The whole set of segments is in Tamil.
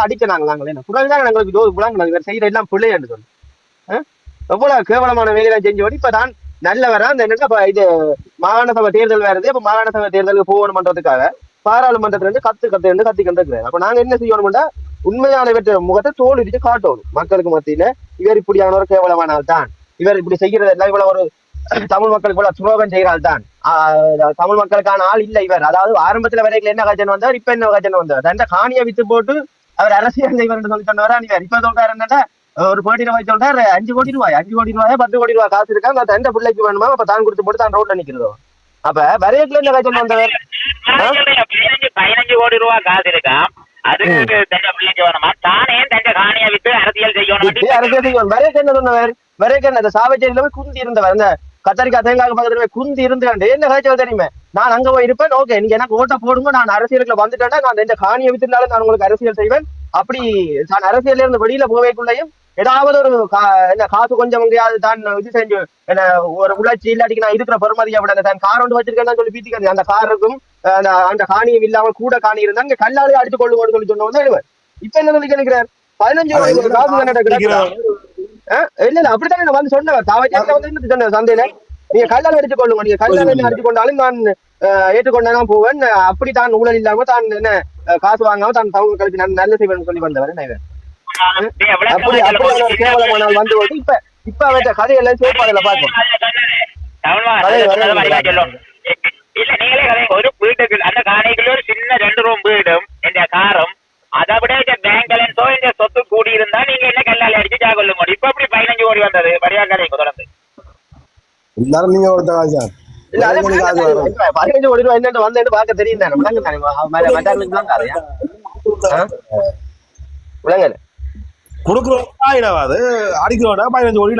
அடிக்கிறாங்க நாங்கள் என்ன புறதான் எங்களுக்கு செய்யற எல்லாம் பிள்ளைன்னு சொல்லி எவ்வளவு கேவலமான வேலையை செஞ்சு இப்ப தான் நல்லவரா அந்த என்ன இது மாகாண சபை தேர்தல் வருது இப்ப மாகாண சபை தேர்தலுக்கு போகணும்ன்றதுக்காக பாராளுமன்றத்துல இருந்து கத்தி கண்டிருக்கிறேன். அப்ப நாங்க என்ன செய்யணும்டா உண்மையான முகத்தை தோல் இடிச்சு காட்டணும் மக்களுக்கு மத்தியில. இவர் இப்படியான ஒரு கேவலமானால் தான் இவர் இப்படி செய்யறது எல்லாம் இவ்வளவு ஒரு தமிழ் மக்களுக்கு இவ்வளவு துரோகம் செய்கிறாள் தான் தமிழ் மக்களுக்கான ஆள் இல்ல இவர். அதாவது ஆரம்பத்துல வரைக்கும் என்ன காய்ச்சல் வந்தார், இப்ப என்ன காய்ச்சல் வந்தார், தண்ட காணியை வித்து போட்டு அவர் அரசியல் செய்வார் சொல்லி சொன்னவரா நீங்க இப்ப சொல்றாரு என்னன்னா ஒரு போட்டியில போய் சொல்றாரு 5 கோடி ரூபாய் 10 கோடி ரூபாய் காசு இருக்காங்க தண்ட பிள்ளைக்கு வேணுமா அப்ப தான் கொடுத்து போட்டு தான் ரோட்ல நிக்கிறதோ. அப்ப வரையக்குள்ள என்ன காய்ச்சல் வந்தவர் 15 கோடி ரூபாய் காசு இருக்கா அதுக்கு தண்ட பிள்ளைக்கு வேணுமா தானே தண்ட காணியை வித்து அரசியல் செய்யணும். வரையக்கு என்ன சொன்னவர் வரைக்கும் அந்த சாவச்சேரியில போய் குந்தி இருந்தவர் அந்த கத்தரிக்காய் தேங்காய் பக்கத்துல போய் குந்தி இருந்துட்டு என்ன காய்ச்சல் தெரியுமே நான் அங்க போய் இருப்பேன். ஓகே நீங்க எனக்கு ஓட்ட போடுங்க நான் அரசியலுக்குள்ள வந்துட்டேன்னா நான் இந்த காணியை வித்துனாலும் நான் உங்களுக்கு அரசியல் செய்வேன். அப்படி நான் அரசியல்ல இருந்து வெளியில போவேக்குள்ளையும் ஏதாவது ஒரு என்ன காசு கொஞ்சம் எங்கேயாவது தான் இது செஞ்சு என்ன ஒரு உழைச்சி இல்லாட்டிக்கு நான் இருக்கிற பெருமதியை விட தான் கார் ஒன்று வச்சிருக்கேன்னு சொல்லி பீத்திக்காது அந்த காருக்கும் அந்த காணியும் இல்லாம கூட காணி இருந்தா அங்க கல்லாலே அடிச்சு கொள்ளுங்கன்னு சொல்லி சொன்ன வந்து இப்ப என்ன சொல்லி கேட்கிறார் 15 காசு இல்ல இல்ல அப்படித்தான் நான் வந்து சொன்னவர் தாவச்சேரியில வந்து சொன்ன சந்தையில நீங்க கல்லால் அடிச்சு கொள்ளுங்க நீங்க கல்லால் அடிச்சு கொண்டாலும் நான் ஏற்றுக்கொண்டதான் போவேன். அப்படித்தான் ஊழல் இல்லாம தான் என்ன காசு வாங்காம தான் தமிழ் மக்களுக்கு நல்ல செய்வேன் சொல்லி வந்தவர் என்ன அப்படி அப்படி கேவலமானால் வந்து இப்ப இப்ப அவற்ற கதையெல்லாம் சேர்ப்பாடுல பார்ப்போம். ஒரு வீட்டுக்கு அந்த காணிக்குள்ள ஒரு சின்ன 2 ரூம் வீடும் இந்த காரம் அதை விட இந்த பேங்க் பேலன்ஸோ இந்த சொத்து கூடி இருந்தா நீங்க என்ன கல்லால் அடிச்சு ஜாகொள்ள முடியும். இப்ப அப்படி 15 கோடி வந்தது வரியாக்காரை தொடர்ந்து நீங்க 15 கோடி ரூபாய் என்னன்னு வந்து பார்க்க தெரியும் தானே விளங்கல கொடுக்குறோம் அடிக்கிறோட 15 கோடி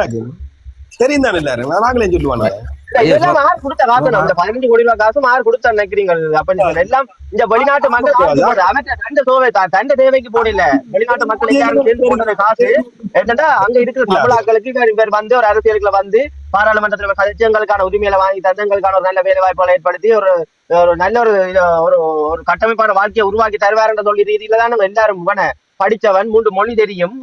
தெரியும் தானே எல்லாரும் நாங்களே சொல்லுவாங்க இதெல்லாம் யார் கொடுத்த காசு அந்த 15 கோடி ரூபாய் காசும் யார் கொடுத்தா நினைக்கிறீங்க அப்படின்னு எல்லாம் இந்த வெளிநாட்டு மக்கள் தண்ட தேவைக்கு போடல வெளிநாட்டு மக்களுக்கு சேர்ந்து போட்ட காசு என்னன்னா அங்க இருக்கிற தமிழாக்களுக்கு பேர் வந்து ஒரு அரசியலுக்குள்ள வந்து பாராளுமன்றத்துல கட்சிகளுக்கான உரிமையில வாங்கி தந்தங்களுக்கான ஒரு நல்ல வேலை வாய்ப்புகளை ஏற்படுத்தி ஒரு நல்ல ஒரு கட்டமைப்பான வாழ்க்கையை உருவாக்கி தருவாருன்ற சொல்லி ரீதியில தான் எல்லாரும் படிச்சவன் 3 மொழி தெரியும்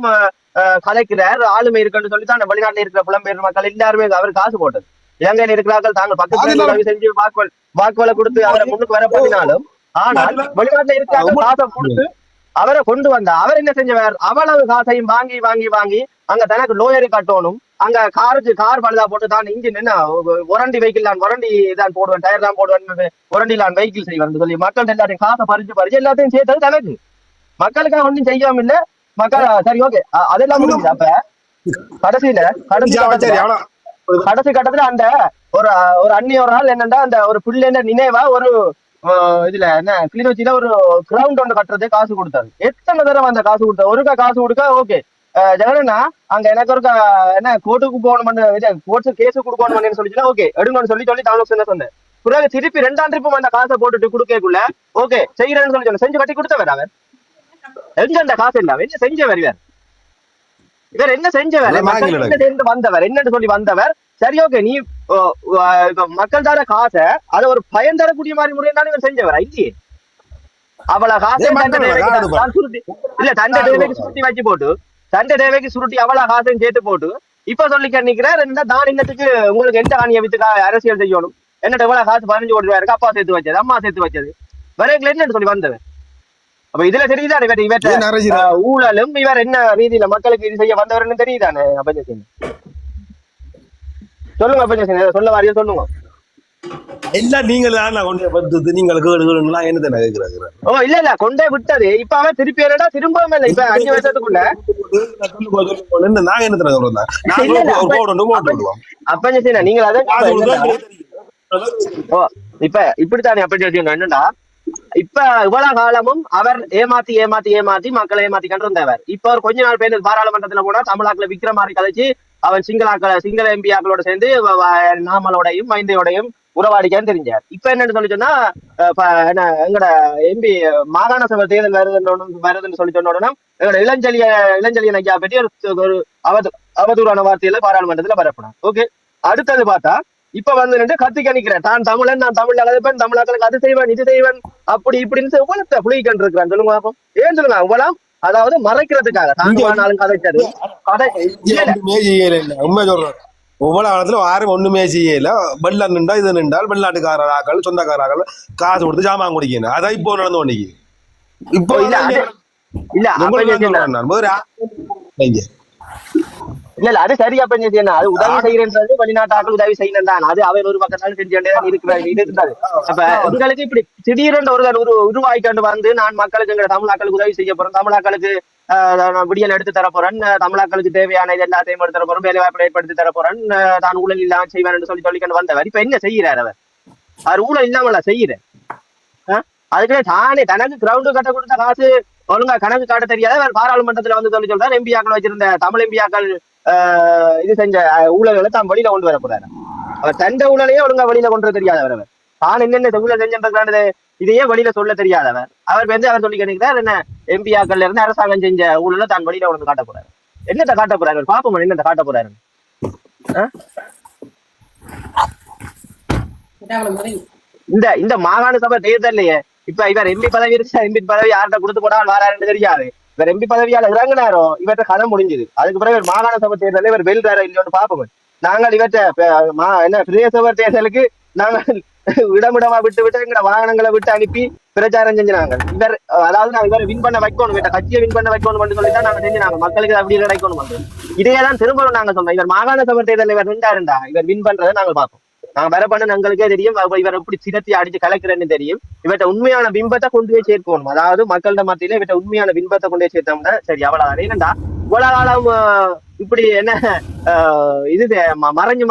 கலைக்கிறார் ஆளுமை இருக்குன்னு சொல்லித்தான் வெளிநாட்டுல இருக்கிற புலம்பெயர் மக்கள் எல்லாருமே அவர் காசு போட்டது. இலங்கையில் இருக்கிறார்கள் தாங்கள் பக்கத்துல செஞ்சு வாக்குவலை கொடுத்து அவரை முன்னுக்கு வர பண்ணினாலும் ஆனால் வெளிநாட்டுல இருக்கிறாங்க காசை கொடுத்து அவரை கொண்டு வந்த அவர் என்ன செஞ்சவர் அவ்வளவு காசையும் வாங்கி வாங்கி வாங்கி அங்க தனக்கு லோயரை கட்டணும் அங்க கார் பழுதா போட்டு தான் இன்ஜின் என்ன ஒரண்டி வெஹிக்கிள் தான் ஒரண்டி தான் போடுவேன் டயர் தான் போடுவேன் ஒரண்டிலான் வெஹிக்கிள் செய்வேன் சொல்லி மக்கள் எல்லாத்தையும் காசை பறிச்சு எல்லாத்தையும் சேர்த்தது தனக்கு மக்களுக்காக ஒன்றும் செய்யாம இல்ல மக்கள் சரி ஓகே அதெல்லாம் முடிஞ்சு அப்ப கடைசி கட்டத்துல அந்த ஒரு அந்நிய ஒரு நாள் என்னன்னா அந்த ஒரு பிள்ளைன்ற நினைவா ஒரு இதுல என்ன கிளிநொச்சியில ஒரு கிரவுண்ட் ஒன்று கட்டுறது காசு கொடுத்தாரு. எத்தனை தடவை அந்த காசு கொடுத்தாரு ஒருக்கா காசு கொடுக்க ஓகே ஜெகனா அங்க எனக்கு ஒரு என்ன கோர்ட்டுக்கு போகணும் கோர்ட்டு கேஸ் கொடுக்கணும்னு சொல்லிச்சுன்னா ஓகே எடுங்கன்னு சொல்லி தமிழ் சொன்னேன். பிறகு திருப்பி 2ஆம் ட்ரிப்பும் அந்த காசை போட்டுட்டு கொடுக்கக்குள்ள ஓகே செய்யறேன்னு சொல்லி சொன்ன செஞ்சு கட்டி கொடுத்தவர் அவர் எங்க அந்த காசு இல்ல என்ன செஞ்சவர் இவர் என்ன செஞ்சவர் வந்தவர் என்னன்னு சொல்லி வந்தவர் சரி ஓகே நீ மக்கள் தர காசை அதை ஒரு பயன் தரக்கூடிய மாதிரி முறையினாலும் இவர் செஞ்சவர் இல்லையே அவ்வளவு காசை இல்ல தண்ட தேவைக்கு சுருட்டி வச்சு போட்டு தண்ட தேவைக்கு சுருட்டி அவ்வளவு காசையும் சேர்த்து போட்டு இப்ப சொல்லிக்க நிக்கிறார் தான் இன்னத்துக்கு உங்களுக்கு எந்த காணியை வித்து அரசியல் செய்யணும் என்னட்டு எவ்வளவு காசு 15 கோடி ரூபாய் இருக்கு அப்பா சேர்த்து வச்சது அம்மா சேர்த்து வச்சது வரைக்கும் என்னன்னு சொல்லி வந்தவர். அப்ப இதுல தெரியுதா இவர் ஊழலும் இவர் என்ன ரீதியில மக்களுக்கு இது செய்ய வந்தவர்னு தெரியுதானே அப்ப சொல்லுங்க அப்ப சொல்ல வாரியா சொல்லுங்க எல்லாம் நீங்களுக்கு என்ன கேட்கிறாங்க. ஓ இல்ல இல்ல கொண்டே விட்டது இப்ப அவன் திருப்பி என்னடா திரும்பவும் இல்ல இப்ப 5 வருஷத்துக்குள்ள நாங்க என்ன அப்ப நீங்க அதான் இப்ப இப்படித்தானே அப்படி என்னடா இப்ப இவ்வளவு காலமும் அவர் ஏமாத்தி மக்களை ஏமாத்தி கண்டு வந்தவர். இப்ப அவர் கொஞ்ச நாள் பேர் பாராளுமன்றத்துல போனா தமிழாக்களை விக்கிற மாதிரி கதைச்சு அவன் சிங்கள எம்பியாக்களோட சேர்ந்து நாமலோடையும் மைந்தையோடையும் உறவாடிக்கான்னு தெரிஞ்சார். இப்ப என்னன்னு சொல்லி சொன்னா எங்கட எம்பி மாகாண சபை தேர்தல் வருதுன்னு சொல்லி சொன்ன உடனே எங்களோட இளஞ்செழிய நையா பற்றி ஒரு அவதூறான வார்த்தையில பாராளுமன்றத்துல வரப்படும். ஓகே அடுத்தது பார்த்தா இப்ப வந்து நின்று கத்தி கணிக்கிறேன் நான் தமிழன் நான் தமிழ் அழகப்பேன் தமிழாக்களுக்கு அது செய்வேன் இது செய்வேன் அப்படி இப்படின்னு புலிகண்டு இருக்கிறான் சொல்லுங்க ஏன் சொல்லுங்க இவ்வளவு அதாவது மறைக்கிறதுக்காக தாங்குவானாலும் கதைச்சது கதை ஒண்ணுமே செய்யல இல்ல உண்மை சொல்றேன். ஒவ்வொரு காலத்துல யாரும் ஒண்ணுமே செய்யல. வெள்ளம் நின்றா இது நின்றால் வெளிநாட்டுக்காரர்கள் சொந்தக்காரர்கள் காசு கொடுத்து ஜாமான் குடிக்கணும். அதான் இப்போ நடந்து கொண்டிருக்கு. இப்போ இல்ல இல்ல அது சரியா பண்ணி அது உதவி செய்யறது வெளிநாட்டாக்கள் உதவி செய்யணும் தான். அது அவர் ஒரு பக்கத்தாலும் செஞ்சுட்டேதான் இருக்கிறாரு. அப்ப உங்களுக்கு இப்படி திடீரென்று ஒரு உருவாக்கிட்டு வந்து நான் மக்களுக்கு எங்க தமிழாக்களுக்கு உதவி செய்ய போறேன், தமிழாக்களுக்கு விடியல் எடுத்து தர போறேன், தமிழாக்களுக்கு தேவையான இது எல்லாத்தையும் எடுத்து தர போறேன், வேலை வாய்ப்பை ஏற்படுத்தி தர போறேன், நான் ஊழல் இல்லாம செய்வேன் சொல்லிக்கொண்டு வந்தவர் இப்ப என்ன செய்யறாரு? அவர் ஊழல் இல்லாமல செய்யறேன். அதுக்கு தானே தனக்கு கிரவுண்டு கட்ட கொடுத்த காசு ஒழுங்கா கணக்கு காட்ட தெரியாத அவர் பாராளுமன்றத்துல வந்து சொல்றாரு எம்பியாக்கள் வச்சிருந்த தமிழ் எம்பியாக்கள் இது செஞ்ச ஊழல்களை தான் வெளியில கொண்டு வர போறாரு. அவர் தண்ட ஊழலையே ஒழுங்கா வெளியில கொண்டு வர தெரியாதவர். அவர் தான் என்னென்ன ஊழல் செஞ்சது இதையே வெளியில சொல்ல தெரியாதவர். அவர் வந்து அவர் சொல்லி கேட்கிறார் என்ன எம்பியாக்கள்ல இருந்து அரசாங்கம் செஞ்ச ஊழலை தான் வெளியில கொண்டு காட்ட போறாரு. என்னத்தை காட்ட போறாரு பாப்போம், என்னத்தை காட்ட போறாரு. இந்த மாகாண சபை தேர்தலையே இப்ப இவர் எம்பி பதவி இருக்கு, எம்பி பதவி யார்கிட்ட கொடுத்து போடாமல் வாராருன்னு தெரியாது. இவர் எம்பி பதவியால இறங்கினாரோ இவற்ற கதை முடிஞ்சுது. அதுக்கு பிறகு இவர் மாகாண சபை தேர்தலில் இவர் வெல்றாரோ இல்லையோன்னு பாப்போம். நாங்கள் இவற்ற என்ன பிரதேச சபை தேர்தலுக்கு நாங்கள் இடமிடமா விட்டு எங்கட வாகனங்களை விட்டு அனுப்பி பிரச்சாரம் செஞ்சாங்க. இவர் அதாவது நான் இவரை வின் பண்ண வைக்கணும், கட்சியை வின் பண்ண வைக்கணும் சொல்லிதான் நாங்க செஞ்சாங்க. மக்களுக்கு அப்படி கிடைக்கணும். இதையேதான் திரும்பவும் நாங்க சொன்னோம். இவர் மாகாண சபை தேர்தலில் இவர் நின்றாருண்டா இவர் வின் பண்றதை நாங்கள் பார்ப்போம். நாங்க வர பண்ண எங்களுக்கே தெரியும் இவர் எப்படி சிரத்தி அடிச்சு கலக்கிறேன்னு தெரியும். இவற்ற உண்மையான பிம்பத்தை கொண்டு போய் சேர்க்கணும். அதாவது மக்களோட மத்தியில இவற்ற உண்மையான பிம்பத்தை கொண்டு போய் சேர்த்தோம்னா சரி அவ்வளவுதான். ஏனண்டா இவ்வளவு காலம் இப்படி என்ன இது மறைஞ்சு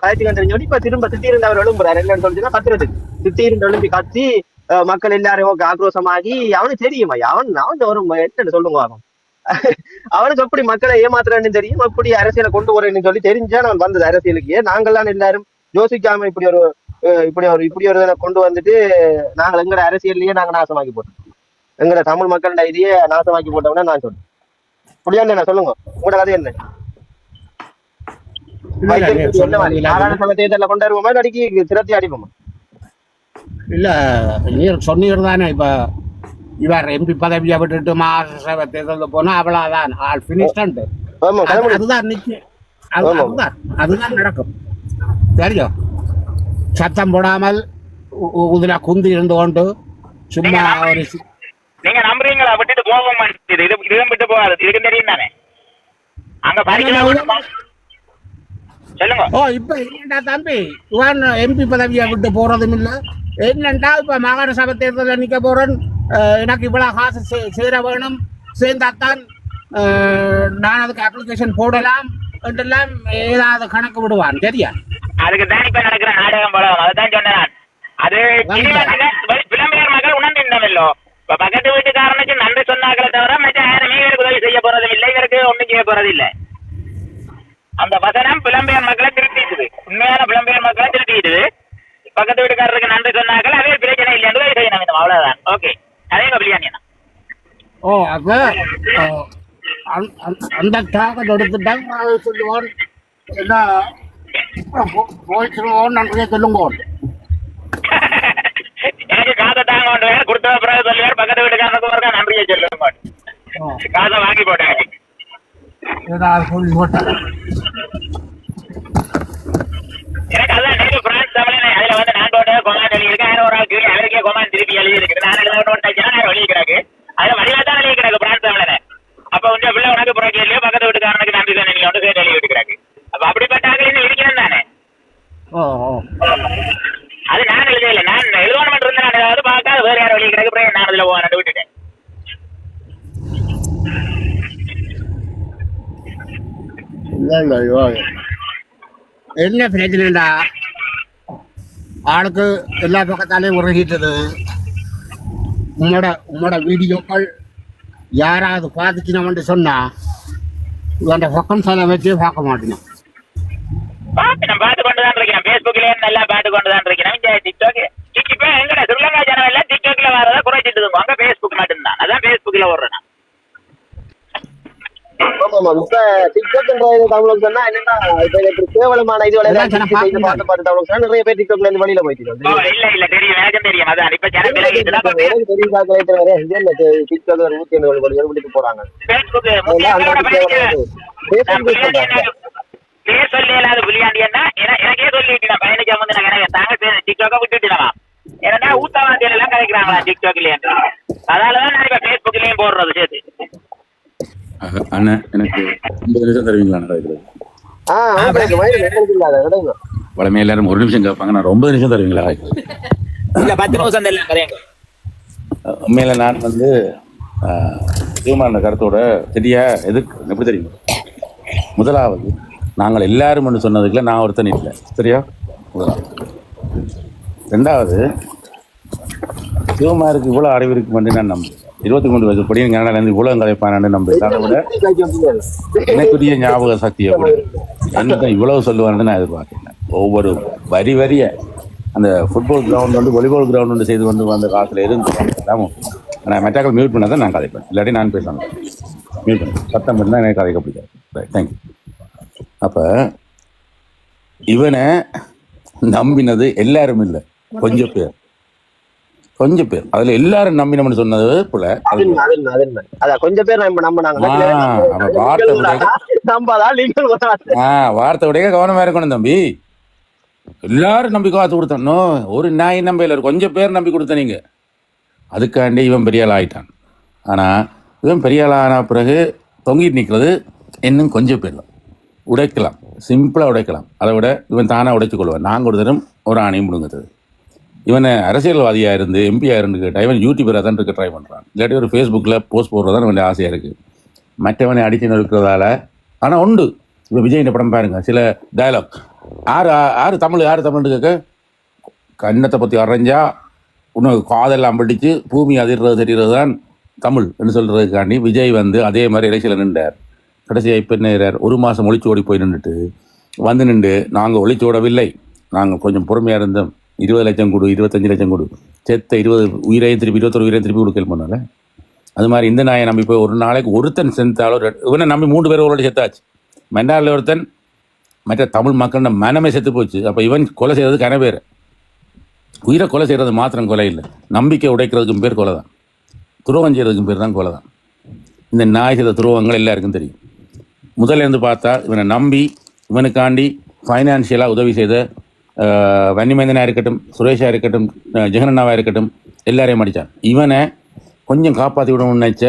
கலைச்சு கண்டு இப்ப திரும்ப திட்டீர்ந்து அவர் எழும்புறாரு. என்னன்னு சொல்லிச்சுன்னா கத்துறதுக்கு திட்டீர்ந்து எழும்பி கத்தி மக்கள் எல்லாரும் ஆக்ரோஷமாகி அவனுக்கு தெரியுமா அவன் ஒரு என்னன்னு சொல்லுங்க அவனுக்கு எப்படி மக்களை ஏமாத்துறேன்னு தெரியும், எப்படி அரசியலை கொண்டு வரேன்னு சொல்லி தெரிஞ்சா நான் வந்தது அரசியலுக்கு. நாங்கள்லாம் எல்லாரும் யோசிக்காம இப்படி ஒரு கொண்டு வந்துட்டு நாங்கள் எங்கட அரசியல்லையே நாங்க நாசமாக்கி போட்டோம். எங்கட தமிழ் மக்களோட இதையே நாசமாக்கி போட்டோம்னா நான் சொல்றேன். புரியாது என்ன சொல்லுங்க, உங்களோட கதை என்ன? மாகாண சபை தேர்தலில் கொண்டு வருவோமா அடிக்கி திரத்தி அடிப்போமா? இல்ல நீர் சொன்னீர் தானே. இப்ப இவர் எம்பி பதவியை விட்டுட்டு மாகாண சபை தேர்தலில் போனா அவ்வளவுதான் ஆல் பினிஷ்ட். அதுதான் நிச்சயம், அதுதான் நடக்கும். தெரியும், சத்தம் போடாமல் இதுல குந்தி இருந்து கொண்டு சும்மா ஒரு நீங்க நம்புறீங்களா? விட்டுட்டு போக மாட்டேங்குது, இது விட்டு போகாது, இதுக்கு தெரியும் தானே அங்க சொல்லுங்க. ஓ இப்ப என்னடா தம்பி இவன் எம்பி பதவியை விட்டு போறதும் இல்ல. என்னண்டா இப்ப மாகாண சபை தேர்தலில் நிக்க போறேன், எனக்கு இவ்வளவு காசு சேர வேணும், சேர்ந்தாத்தான் நான் அதுக்கு அப்ளிகேஷன் போடலாம் என்றெல்லாம் ஏதாவது கணக்கு விடுவான். சரியா? அதுக்கு தான் இப்ப நடக்கிற நாடகம் போல அதான் சொன்னேன். அது விளம்பர மக்கள் உணர்ந்திருந்தவல்லோ. இப்ப பக்கத்து வீட்டுக்காரனுக்கு நன்றி சொன்னாக்களை தவிர மற்ற யாருமே இவருக்கு உதவி செய்ய போறதும் இல்லை, இவருக்கு ஒண்ணும் செய்ய போறது இல்லை. அந்த வசனம் புலம்பெயர் மக்களை திருட்டிடுது, உண்மையான புலம்பெயர் மக்களை திருட்டிடுது. பக்கத்து வீட்டுக்காரருக்கு நன்றி சொன்னாக்கள் அதே பிரச்சனை இல்லை என்று உதவி செய்யணும், அவ்வளவுதான். ஓகே, அதே பிரியாணி. ஓ அப்ப அந்த தாக்கத்தை எடுத்துட்டாங்க சொல்லுவான் என்ன போயிடுவோம் நன்றியை சொல்லுங்க. எனக்கு காசை தாங்க வேறு கொடுத்த பிறகு சொல்லுவார், பக்கத்து வீட்டுக்காரனுக்கு நன்றியை சொல்லுங்க. காசை வாங்கி போட்டாங்க ஏதாவது சொல்லி போட்டாங்க. எனக்கு அதான் நேற்று பிரான்ஸ் தமிழ் அதுல வந்து நான் போட்டு கொமாண்ட் எழுதியிருக்கேன். ஒரு ஆள் கீழே அவருக்கே கொமாண்ட் திருப்பி எழுதியிருக்கிறேன். நான் எழுத வெளியிக்கிறாங்க, அதுல வழியா தான் எழுதிக்கிறாங்க பிரான்ஸ் தமிழனை. அப்ப உங்க பிள்ளை உனக்கு புறக்கே இல்லையோ பக்கத்து வீட்டுக்காரனுக்கு நன்றி தானே நீங்க வந்து எழுதி விட்டுக்கிறாங்க. அப்ப அப்படிப்பட்ட ஆக்கள் இருக்கிறேன் தானே. அது நான் எழுதல, நான் எழுதணும் இருந்தேன். நான் ஏதாவது பார்க்காத வேற யாரும் வெளியிக்கிறாங்க, நான் அதுல போவேன் விட்டுட்டேன். என்ன பிரச்சனைடா ஆளுக்கு எல்லா பக்கத்தாலையும் உருகிட்டது. உங்களோட வீடியோக்கள் யாராவது பார்த்துச்சுன்னு சொன்னா இவன் பக்கம் சொல்ல வச்சே பார்க்க மாட்டேன். பாத்து கொண்டுதான் இருக்கேன், பேஸ்புக்லயே நல்லா பாத்து கொண்டுதான் இருக்கேன். டிக்டாக் இப்ப எங்கட ஸ்ரீலங்கா ஜனம் எல்லாம் டிக்டாக்ல வரத குறைச்சிட்டு அங்க பேஸ்புக் மட்டும்தான். அதான் பேஸ்புக்ல வர்றேன். ஆமா இப்ப டிக்டாக்ன்றது தமிழுக்கு சொன்னா என்னன்னா இப்ப எனக்கு கேவலமான இது பார்த்து பார்த்து தமிழுக்கு சொன்னா நிறைய பேர் டிக்டாக்ல இருந்து வெளியில போயிட்டு இல்ல தெரியும் எனக்கு தெரியும் அதான் இப்ப டிக்டாக் 150 கோடி பேர் போறாங்க பேர் சொல்லி இல்லாத புள்ளியாண்டியன்னா எனக்கே சொல்லிட்டு 15 வந்து நான் தாங்க டிக்டாக்க விட்டுட்டுலாம் ஏன்னா ஊத்தவாந்தியில எல்லாம் கிடைக்கிறாங்களா டிக்டாக்லயே அதனாலதான் நான் இப்ப பேஸ்புக்லயும் போடுறது சேர்த்து. அண்ணா எனக்கு 50 நிமிஷம் தருவீங்களா? வளமே எல்லாரும் 1 நிமிஷம் கேட்பாங்க, நான் 9 நிமிஷம் தருவீங்களா? இல்ல 10 நிமிஷம் எல்லாம் கதைங்க. உண்மையில நான் வந்து தீர்மான கருத்தோட சரியா எதுக்கு எப்படி தெரியுமா? முதலாவது நாங்கள் எல்லாரும் சொன்னதுக்குள்ள நான் ஒருத்தன் இல்லை, சரியா? முதலாவது. ரெண்டாவது சிவகுமாருக்கு இவ்வளோ அறிவு இருக்கு வந்து நான் நம்புறேன். 23 வயசு படி கனடாலேருந்து இவ்வளோ கதைப்பானு நம்புறேன். அதை விட எனக்குரிய ஞாபக சக்தியை கூட என்ன இவ்வளவு சொல்லுவான்னு நான் எதிர்பார்க்கிறேன். ஒவ்வொரு வரி வரிய அந்த ஃபுட்பால் கிரவுண்ட் வந்து வாலிபால் கிரவுண்ட் வந்து செய்து வந்து வந்த காலத்தில் இருந்து நான் மெட்டாக்கள் மியூட் பண்ணால் தான் நான் கதைப்பேன், இல்லாட்டி நான் பேசணும். மியூட் பண்ணேன் சத்தம் பண்ணால் எனக்கு கதைக்க பிடிக்காது. தேங்க்யூ. அப்போ இவனை நம்பினது எல்லாரும் இல்லை, கொஞ்சம் பேர். அதுல எல்லாரும் நம்பினோம்னு சொன்னது போல கொஞ்சம் பேர் வார்த்தை உடைய கவனமா இருக்கணும் தம்பி. எல்லாரும் நம்பி காத்து கொடுத்தனோ ஒரு நாய் நம்பையில கொஞ்சம் பேர் நம்பி கொடுத்த நீங்க. அதுக்காண்டி இவன் பெரிய ஆள் ஆயிட்டான். ஆனா இவன் பெரிய ஆள் ஆன பிறகு தொங்கிட்டு நிற்கிறது இன்னும் கொஞ்சம் பேர் தான். உடைக்கலாம், சிம்பிளா உடைக்கலாம். அதை விட இவன் தானா உடைச்சு கொள்வான். நாங்கள் ஒரு தரம் ஒரு ஆணையும் முடுங்குறது. இவனை அரசியல்வாதியா இருந்து எம்பியா இருந்து கேட்டால் இவன் யூடியூபராக தான் இருக்க ட்ரை பண்ணுறான். இல்லாட்டி ஒரு ஃபேஸ்புக்கில் போஸ்ட் போடுறதான் இவன் ஆசையாக இருக்குது. மற்றவனை அடிச்சுன்னு இருக்கிறதால. ஆனால் உண்டு இப்போ விஜயின் படம் பாருங்க, சில டயலாக் ஆறு தமிழ் கேட்க கண்ணத்தை பற்றி அரைஞ்சா உனக்கு காதெல்லாம் படித்து பூமி அதிர்றது தெரிகிறது தான் தமிழ் என்று சொல்கிறதுக்காண்டி விஜய் வந்து அதே மாதிரி எலெக்ஷனில் நின்றார். கடைசியாக இப்போ என்ன 1 மாதம் ஒளிச்சு ஓடி போய் நின்றுட்டு வந்து நின்று நாங்கள் ஒளிச்சு ஓடவில்லை, நாங்கள் கொஞ்சம் பொறுமையாக இருந்தோம், 20 லட்சம் கொடு, 25 லட்சம் கொடு, செத்த 20 உயிரையும் திருப்பி 21 உயிரையும் திருப்பி கொடுக்கல் பண்ணல. அது மாதிரி இந்த நாயை நம்பி போய் ஒரு நாளைக்கு ஒருத்தன் செத்தாலும் இவனை நம்பி 3 பேர் ஒருவரோட செத்தாச்சு. மெண்டாலில் ஒருத்தன், மற்ற தமிழ் மக்கள் மனமே செத்து போச்சு. அப்போ இவன் கொலை செய்கிறது கனவேறு. உயிரை கொலை செய்கிறது மாத்திரம் கொலை இல்லை, நம்பிக்கை உடைக்கிறதுக்கும் பேர் கொலை தான், துரோகம் செய்கிறதுக்கும் பேர் தான் கொலை தான். இந்த நாய் செய்த துரோகங்கள் எல்லாருக்கும் தெரியும். முதல்ல இருந்து பார்த்தா இவனை நம்பி இவனுக்காண்டி ஃபைனான்ஷியலாக உதவி செய்த வன்னிமேந்தனாக இருக்கட்டும், சுரேஷாக இருக்கட்டும், ஜெகனண்ணாவாக இருக்கட்டும், எல்லாரையும் அடித்தான். இவனை கொஞ்சம் காப்பாற்றி விடணும்னு நினச்ச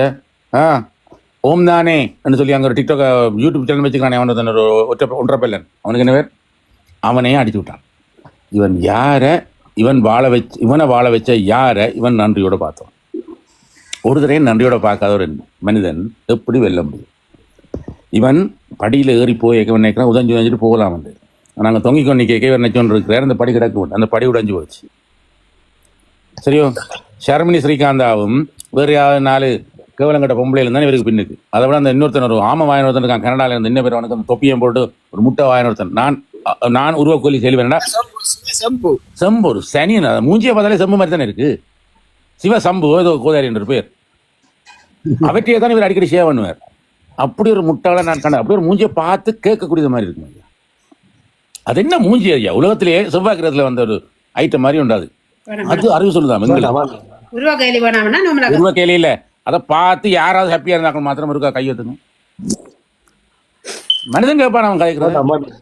ஓம் தானே என்று சொல்லி அங்கே ஒரு டிக்டாக் யூடியூப் சேனல் வச்சுக்கிறானே, அவன் ஒரு 1.5 பில்லியன், அவனுக்கு என்ன பேர், அவனையும் அடிச்சு விட்டான். இவன் யாரை இவனை வாழ வச்ச யாரை இவன் நன்றியோடு பார்த்தோம். ஒரு தரையும் நன்றியோட பார்க்காத ஒரு மனிதன் எப்படி வெல்ல முடியும்? இவன் படியில் ஏறி போய் நினைக்கிறான், உதஞ்சிட்டு போகலாம் வந்து. நாங்கள் தொங்கிக்கொண்டு கேட்க நினைச்சோன்னு இருக்கிறார். அந்த படி கிடக்க விட்டு அந்த படி உடைஞ்சு போச்சு. சரியோ, ஷர்மினி ஸ்ரீகாந்தாவும் வேறு யாவது 4 கேவலங்கட்ட பொம்பளையில் இருந்தாலும் இவருக்கு பின்னுக்கு. அதை விட அந்த இன்னொருத்தன் ஒரு ஆம வாயன் ஒருத்தன் இருக்கான் கனடாவில் இருந்து, இன்னும் பேர் அவனுக்கு தொப்பியம் போட்டு ஒரு முட்டை வாயன் ஒருத்தன். நான் உருவக்கோலி செல்வேன்டா செம்பு ஒரு சனியன், மூஞ்சியை பார்த்தாலே செம்பு மாதிரி தானே இருக்கு. சிவ சம்பு ஏதோ கோதாரி என்ற பேர். அவற்றையே தான் இவர் அடிக்கடி ஷேவ் பண்ணுவார். அப்படி ஒரு முட்டாளை நான் கண்டேன். அப்படி ஒரு மூஞ்சியை பார்த்து கேட்கக்கூடிய மாதிரி இருக்கும் ஐயா. அது என்ன மூஞ்சி ஐயா? உலகத்திலேயே செவ்வாய் கிரகத்தில் வந்த ஒரு ஐட்டம் மாதிரி உண்டாது. அது அறிவு சொல்லுதான். உருவ கேலி இல்லை, அதை பார்த்து யாராவது ஹாப்பியா இருந்தாக்கள் மாத்திரம் இருக்கா கை வைத்துங்க. மனிதன் கேட்பான் அவன் கதைக்கிறது.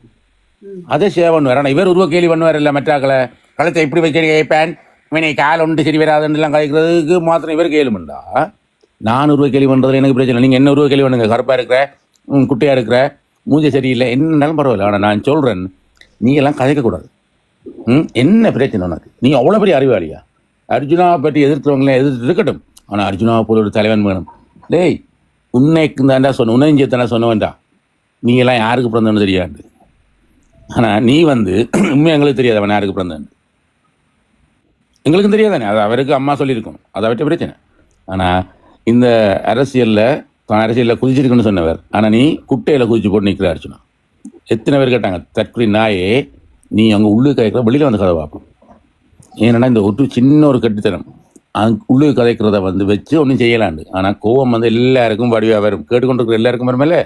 அதே ஷேவ் பண்ணுவார். ஆனால் இவர் உருவ கேலி பண்ணுவார் இல்லை, மற்றாக்களை கழுத்தை இப்படி வைக்க கேட்பேன், இவனை கால் ஒன்று சரி வராதுலாம் கதைக்கிறதுக்கு மாத்திரம் இவர் கேள்வி பண்ணா. நான் உருவ கேள்வி பண்ணுறதுல எனக்கு பிரச்சனை. நீங்கள் என்ன உருவ கேள்வி பண்ணுங்க, கருப்பாக இருக்கிற, குட்டையாக இருக்கிற, மூஞ்ச சரியில்லை, என்னன்னாலும் பரவாயில்ல. ஆனால் நான் சொல்கிறேன், நீ எல்லாம் கதைக்கக்கூடாது. என்ன பிரச்சனை உனக்கு? நீங்கள் அவ்வளோ பெரிய அறிவாளியா? அர்ஜுனாவை பற்றி எதிர்க்கிறவங்களே எதிர்த்து இருக்கட்டும், ஆனால் அர்ஜுனாவை போல ஒரு தலைவன் வேணும். டேய், உன்னைக்கு தாண்டா சொன்ன, உன்னையும் தானே சொன்னவன்டா. நீங்கள் எல்லாம் யாருக்கு பிறந்தவன்னு தெரியாது. ஆனால் நீ வந்து உண்மை எங்களுக்கு தெரியாது அவன் யாருக்கு பிறந்தவன். எங்களுக்கும் தெரியாதானே, அது அவருக்கு அம்மா சொல்லியிருக்கணும், அதை விட்ட பிரச்சனை. ஆனால் இந்த அரசியலில் குதிச்சிருக்குன்னு சொன்னவர், ஆனால் நீ குட்டையில் குதிச்சு போட்டு நிற்கிற அர்ஜுனா. எத்தனை பேர் கேட்டாங்க, தற்கொலை நாயே, நீ அங்கே உள்ளுக்கு கதைக்கிற வெளியில் வந்து கதை பார்ப்போம். ஏன்னா இந்த சின்ன ஒரு கட்டித்தனம் உள்ளுக்கு கதைக்கிறத வந்து வச்சு ஒன்றும் செய்யலாண்டு. ஆனால் கோவம் வந்து எல்லாருக்கும் வடிவாக வரும், கேட்டுக்கொண்டிருக்கிற எல்லாருக்கும் வருமல்ல,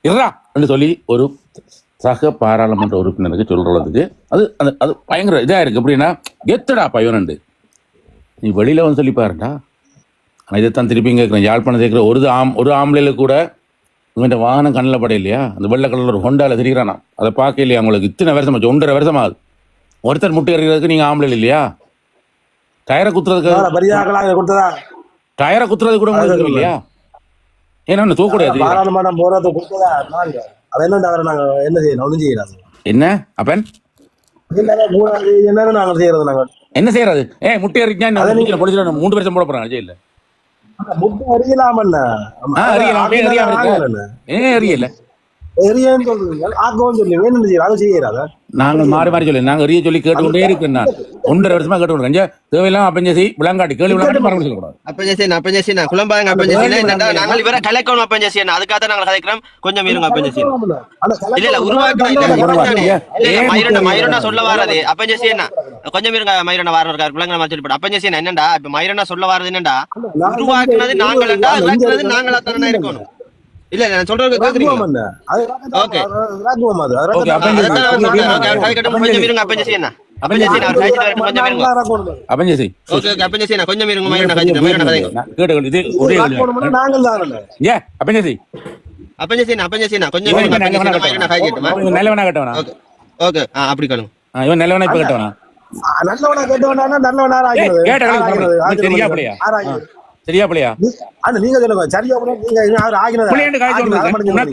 இருறா என்று சொல்லி ஒரு சக பாராளுமன்ற உறுப்பினருக்கு சொல்றதுக்கு அது அது பயங்கர இதா இருக்கு. எப்படின்னா எத்தடா பையனண்டு நீ வெளியில வந்து சொல்லி பாருடா. ஆனால் இதைத்தான் திருப்பி கேட்குறேன். யாழ்ப்பாணம் கேட்குற ஒரு ஆம்பளையில கூட இவன் வாகனம் கண்ணில் பட இல்லையா? அந்த வெள்ளை கலர் ஒரு ஹொண்டாவில் திரிகிறானா? அதை பார்க்க இல்லையா உங்களுக்கு? இத்தனை வருஷமாச்சு, 1.5 வருஷம் ஆகுது. ஒருத்தர் முட்டை எறிகிறதுக்கு நீங்கள் ஆம்பளை இல்லையா? டயரை குத்துறதுக்கு டயரை குத்துறது கூட உங்களுக்கு இல்லையா? ஏன்னா தூக்கூடாது. பாராளுமன்றம் போறது கொடுத்ததா என்ன செய்யணும்? ஒன்றும் செய்யறாங்க. என்ன அப்பன் என்ன நாங்க செய்யறது? நாங்க என்ன செய்யறது? முட்டை எறிஞ்சா 3 வருஷம் போட போறாங்க ஜெயில. முட்டை அறியலாமல்ல, அறியல எரியன்னு சொல்றீங்க, ஆக்கவும் சொல்லி வேணும் அதை செய்யறாங்க. நாங்கள் மாறி மாறி சொல்லி நாங்கள் எரிய சொல்லி கேட்டுக்கொண்டே இருக்கேன். நான் 1.5 வருஷமா கேட்டுக்கொண்டு தேவையெல்லாம் அப்பஞ்சேசி விளங்காட்டி கேள்வி விளங்காட்டி மறந்து சொல்லக்கூடாது. அப்பஞ்சேசி குழம்பாங்க. அப்பஞ்சேசி நாங்கள் இவரை கலைக்கணும். அப்பஞ்சேசி அதுக்காக நாங்கள் கலைக்கிறோம். கொஞ்சம் இருங்க. அப்பஞ்சேசி இல்ல உருவாக்க மயிரண்ணா சொல்ல வாரது. அப்பஞ்சேசி என்ன கொஞ்சம் இருங்க. மயிரண்ணா வாரம் இருக்காரு பிள்ளைங்க சொல்லி. அப்பஞ்சேசி என்னண்டா இப்ப மயிரண்ணா சொல்ல வாரது என்னண்டா, உருவாக்குனது நாங்களா நாங்களா தானே இருக்கணும். இல்ல நான் சொல்றது கேக்குறீங்க. ஓகே கொஞ்சம் இருங்க. அப்பஞ்சேசி என்ன அப்பஞ்சேசி நான் கையில வரட்டும். கொஞ்சம் இருங்க. அப்பஞ்சேசி ஓகே அப்பஞ்சேசி நான் கொஞ்சம் இருங்க. மயிரண்ணா கதைங்க கேட்டு இது ஒரே நாங்கள் தானே. ஏ அப்பஞ்சேசி அப்பஞ்சேசி நான் கொஞ்சம் இருங்க. மயிரண்ணா கை கேட்டுமா நல்லவனா கேட்டவனா? ஓகே அப்படி கேளுங்க. இவன் நல்லவனா இப்ப கேட்டவனா? நல்லவனா கேட்டவனா? நல்லவனா சரியா பிள்ளையா? சரியா பிள்ளையா? நீங்க சொல்லுங்க. சரியா உனக்கு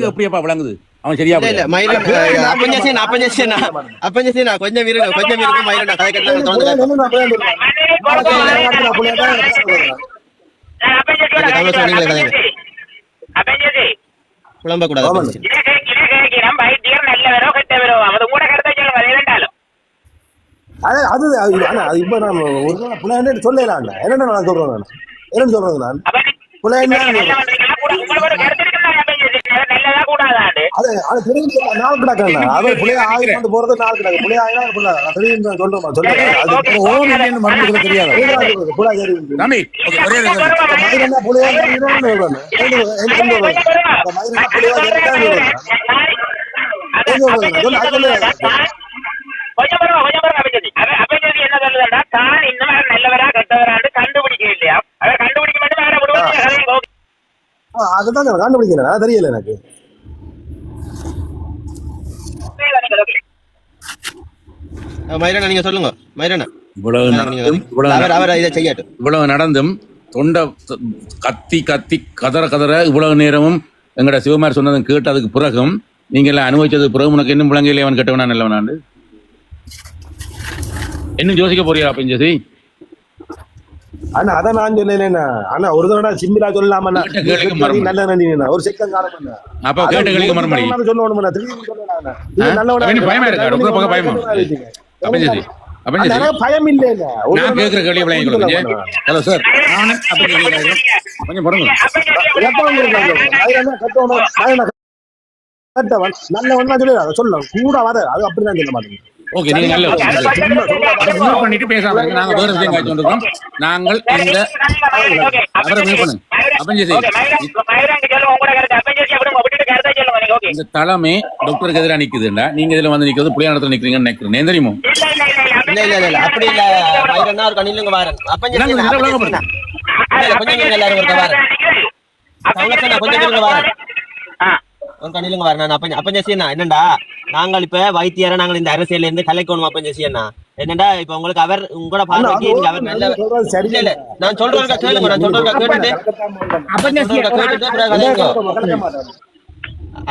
எப்படியாப்பா விளங்குது அவன்? சரியா இல்ல அப்பஞ்சேசி நான் கொஞ்சம் இருங்க. கொஞ்சம் இருங்க. மயிரண்ணா கதை குழம்ப கூடாது. அது இப்ப நான் ஒரு சொல்லலாம். என்ன நான் சொல்றேன்? நான் என்னன்னு சொல்றேன்? நான் அதுதான் கண்டுபிடிக்கிறேன். தெரியல எனக்கு. மயிரண்ணா நீங்க சொல்லுங்க. மயிரண்ணா இவ்வளவு நடந்தும் தொண்டை கத்தி கதற இவ்வளவு நேரமும் எங்கட சிவகுமார் சொன்னதும் கேட்டு அதுக்கு பிறகும் நீங்க எல்லாம் அனுபவிச்சது பிறகு உனக்கு இன்னும் விளங்கையிலே அவன் கெட்டவனா நல்லவனாண்டு இன்னும் யோசிக்க போறியா? அப்பஞ்சேசி ஆனா அதான் நான் சொல்லலைன்னா, ஆனா ஒரு தடவை சிம்பிளா சொல்லாம நல்ல ஒரு செகண்ட் காலம் அப்ப கேட்டுகளுக்கு மறுமொழி சொல்லணும். பயமா இருக்கா? பயமா அப்பஞ்சேசி பயம் இல்ல. நான் கேட்கிற கேள்வி விளங்கி. ஹலோ சார், கொஞ்சம் பாருங்க. கட்டவன் நல்லவன் சொல்லி சொல்லலாம் கூட வர அது அப்படிதான் சொல்ல மாட்டேங்க. ஓகே, நீங்க நல்ல பண்ணிட்டு பேசாம நாங்க வேற விஷயம் காய்ச்சி கொண்டிருக்கோம். நாங்கள் இந்த அவரை மீட் பண்ணுங்க. அப்பஞ்சேசி இந்த தலைமை டாக்டருக்கு எதிராக நிக்குதுண்டா, நீங்க இதுல வந்து நிக்கிறது புளிய இடத்துல நிக்கிறீங்கன்னு நினைக்கிறேன். தெரியுமோ? இல்ல அப்படி இல்ல. மயிரண்ணா ஒரு கண்ணிலுங்க வாரன். அப்பஞ்சேசி கொஞ்சம் எல்லாரும் ஒரு வாரன். கொஞ்சம் இருங்க வாரன். ஒரு கண்ணிலுங்க வரணும். அப்பஞ்சேசி என்னண்டா, நாங்கள் இப்ப வைத்தியரை நாங்கள் இந்த அரசியல இருந்து கலைக்கணும். அப்பஞ்சேசி என்னண்டா, இப்ப உங்களுக்கு அவர் உங்களோட பார்வைக்கு அவர் நல்ல இல்ல. நான் சொல்றேன் கேளுங்க. நான் சொல்றேன் கேட்டுட்டு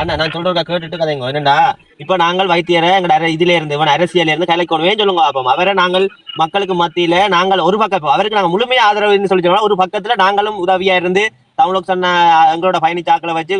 அண்ணா நான் சொல்றேன் கேட்டுட்டு கதைங்க. என்னண்டா, இப்ப நாங்கள் வைத்தியரை எங்க இதுல இருந்து இவன் அரசியல இருந்து கலைக்கணுமே சொல்லுங்க. அப்போ அவரை நாங்கள் மக்களுக்கு மத்தியில நாங்கள் ஒரு பக்கம் அவருக்கு நாங்கள் முழுமையா ஆதரவுன்னு சொல்லி ஒரு பக்கத்துல நாங்களும் உதவியா இருந்து தமிழுக்கு சொன்ன எங்களோட பயணிச்சாக்களை வச்சு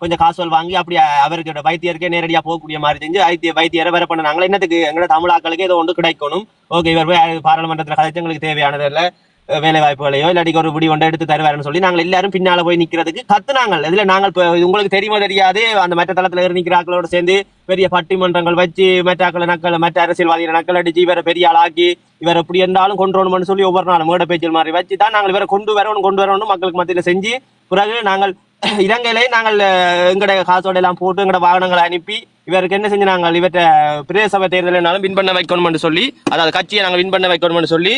கொஞ்சம் காசுகள் வாங்கி அப்படி அவருக்கு வைத்தியருக்கே நேரடியா போகக்கூடிய மாதிரி செஞ்சு வைத்தியரை வேற பண்ண நாங்கள் என்னத்துக்கு எங்களோட தமிழாக்களுக்கு ஏதோ ஒன்று கிடைக்கணும். ஓகே, இவர் போய் பாராளுமன்றத்தில் கதைச்சு எங்களுக்கு தேவையானதில்ல வேலை வாய்ப்புகளையோ இல்லாட்டி ஒரு விடி ஒன்றை எடுத்து தருவாருன்னு சொல்லி நாங்கள் எல்லாரும் பின்னால போய் நிக்கிறதுக்கு கத்துனாங்க. இதுல நாங்கள் உங்களுக்கு தெரியுமோ தெரியாது, அந்த மற்ற தளத்துல ஏறி நிற்கிறாக்களோட சேர்ந்து பெரிய பட்டிமன்றங்கள் வச்சு மற்ற அரசியல்வாதிகளை நக்கல் அடிச்சு இவரை பெரிய ஆளாக்கி இவர் எப்படி இருந்தாலும் கொண்டு வரணும்னு சொல்லி ஒவ்வொரு நாளும் மேடை பேச்சில் மாதிரி வச்சு தான் நாங்கள் இவரை கொண்டு வரணும் மக்களுக்கு மத்தியில செஞ்சு பிறகு நாங்கள் இலங்கையிலே நாங்கள் எங்கட காசோட எல்லாம் போட்டு எங்கட வாகனங்களை அனுப்பி இவருக்கு என்ன செஞ்சு நாங்கள் இவற்றை பிரதேச சபை தேர்தலினாலும் வின் பண்ண வைக்கணும்னு சொல்லி, அதாவது கட்சியை நாங்கள் வின் பண்ண வைக்கணும்னு சொல்லி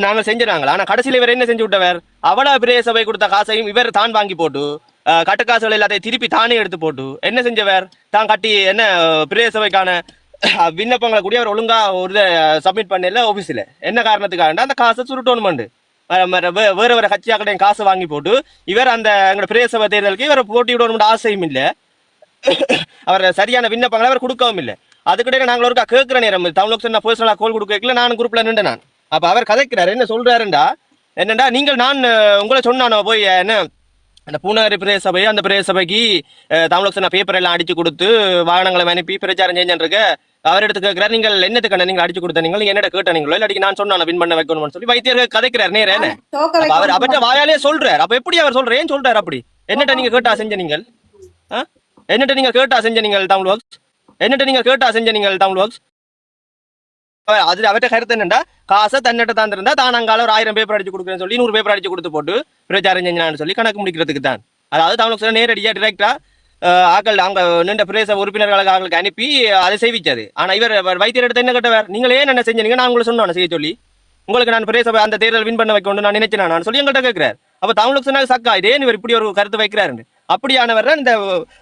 நாங்கள் செஞ்சினாங்களா. ஆனா கடைசியில் இவர் என்ன செஞ்சு விட்டவர், அவ்வளவு பிரதேச சபை கொடுத்த காசையும் இவர் தான் வாங்கி போட்டு கட்டுக்காசுகள் எல்லாத்தையும் திருப்பி தானே எடுத்து போட்டு என்ன செஞ்சவர், தான் கட்டி என்ன பிரதேச சபைக்கான விண்ணப்பங்களை கூட அவர் ஒழுங்கா ஒரு சப்மிட் பண்ணல ஆபீஸ்ல. என்ன காரணத்துக்காக அந்த காசை சுருட்டோன்னு வேற வேற கட்சியாக்களையும் காசு வாங்கி போட்டு இவர் அந்த எங்களோட பிரதேச சபை தேர்தலுக்கு இவர் போட்டியிடணும் ஆசையும் இல்லை, அவர் சரியான விண்ணப்பங்களை அவர் கொடுக்கவும் இல்லை. அதுக்கிடையே நாங்கள் ஒருக்கா கேட்கிற நேரம் தமிழ் நான் பர்சனலா கோல் கொடுக்கல, நான் குரூப்ல நின்று நான். அப்ப அவர் கதைக்கிறாரு, என்ன சொல்றாருண்டா, என்னண்டா நீங்கள் நான் உங்களை சொன்னானோ போய் என்ன அந்த பூநகரி பிரதேச சபை, அந்த பிரதேச சபைக்கு தமிழ் பேப்பர் எல்லாம் அடிச்சு கொடுத்து வாகனங்களை அனுப்பி பிரச்சாரம் செஞ்சுருக்க அவர் எடுத்து கேட்கிறார், நீங்கள் என்னத்துக்கான நீங்கள் அடிச்சு கொடுத்த நீங்கள் என்னோட கேட்டீங்களோ இல்லாட்டி நான் சொன்ன வின் பண்ண வைக்கணும்னு சொல்லி வைத்தியர்கள் கதைக்கிறார் நேரம். அவர் அவற்ற வாயாலே சொல்றாரு. அப்ப எப்படி அவர் சொல்ற ஏன் சொல்றாரு அப்படி, என்னட்ட நீங்க கேட்டா செஞ்ச நீங்கள், என்னட்ட நீங்க கேட்டா செஞ்ச நீங்கள் தமிழ் ஒர்க்ஸ், என்னட்ட நீங்க கேட்டா செஞ்ச நீங்கள் தமிழ் ஒர்க்ஸ். அது அவற்ற கருத்து என்னண்டா, காசை தன்னிட்ட தந்திருந்தா தான் அங்கால ஒரு 1000 பேப்பர் அடிச்சு கொடுக்குறேன்னு சொல்லி 100 பேப்பர் அடிச்சு கொடுத்து போட்டு பிரச்சாரம் செஞ்சான்னு சொல்லி கணக்கு முடிக்கிறதுக்கு தான். அதாவது தமிழ் நேரடியா டிரெக்டா ஆக்கள் அங்க நின்ற பிரதேச உறுப்பினர்களுக்கு ஆக்களுக்கு அனுப்பி அதை செய்விச்சது. ஆனா இவர் வைத்தியர் எடுத்து என்ன கேட்டவர், நீங்களே என்ன செஞ்சீங்க, நான் உங்களுக்கு சொன்னேன் செய்ய சொல்லி, உங்களுக்கு நான் பிரதேச அந்த தேர்தல் வின் பண்ண வைக்கணும் நான் நினைச்சேன் நான் சொல்லி எங்கள்கிட்ட கேட்கிறார். அப்ப தமிழ் சக்கா இதே இவர் இப்படி ஒரு கருத்து வைக்கிறாரு. அப்படியானவர் இந்த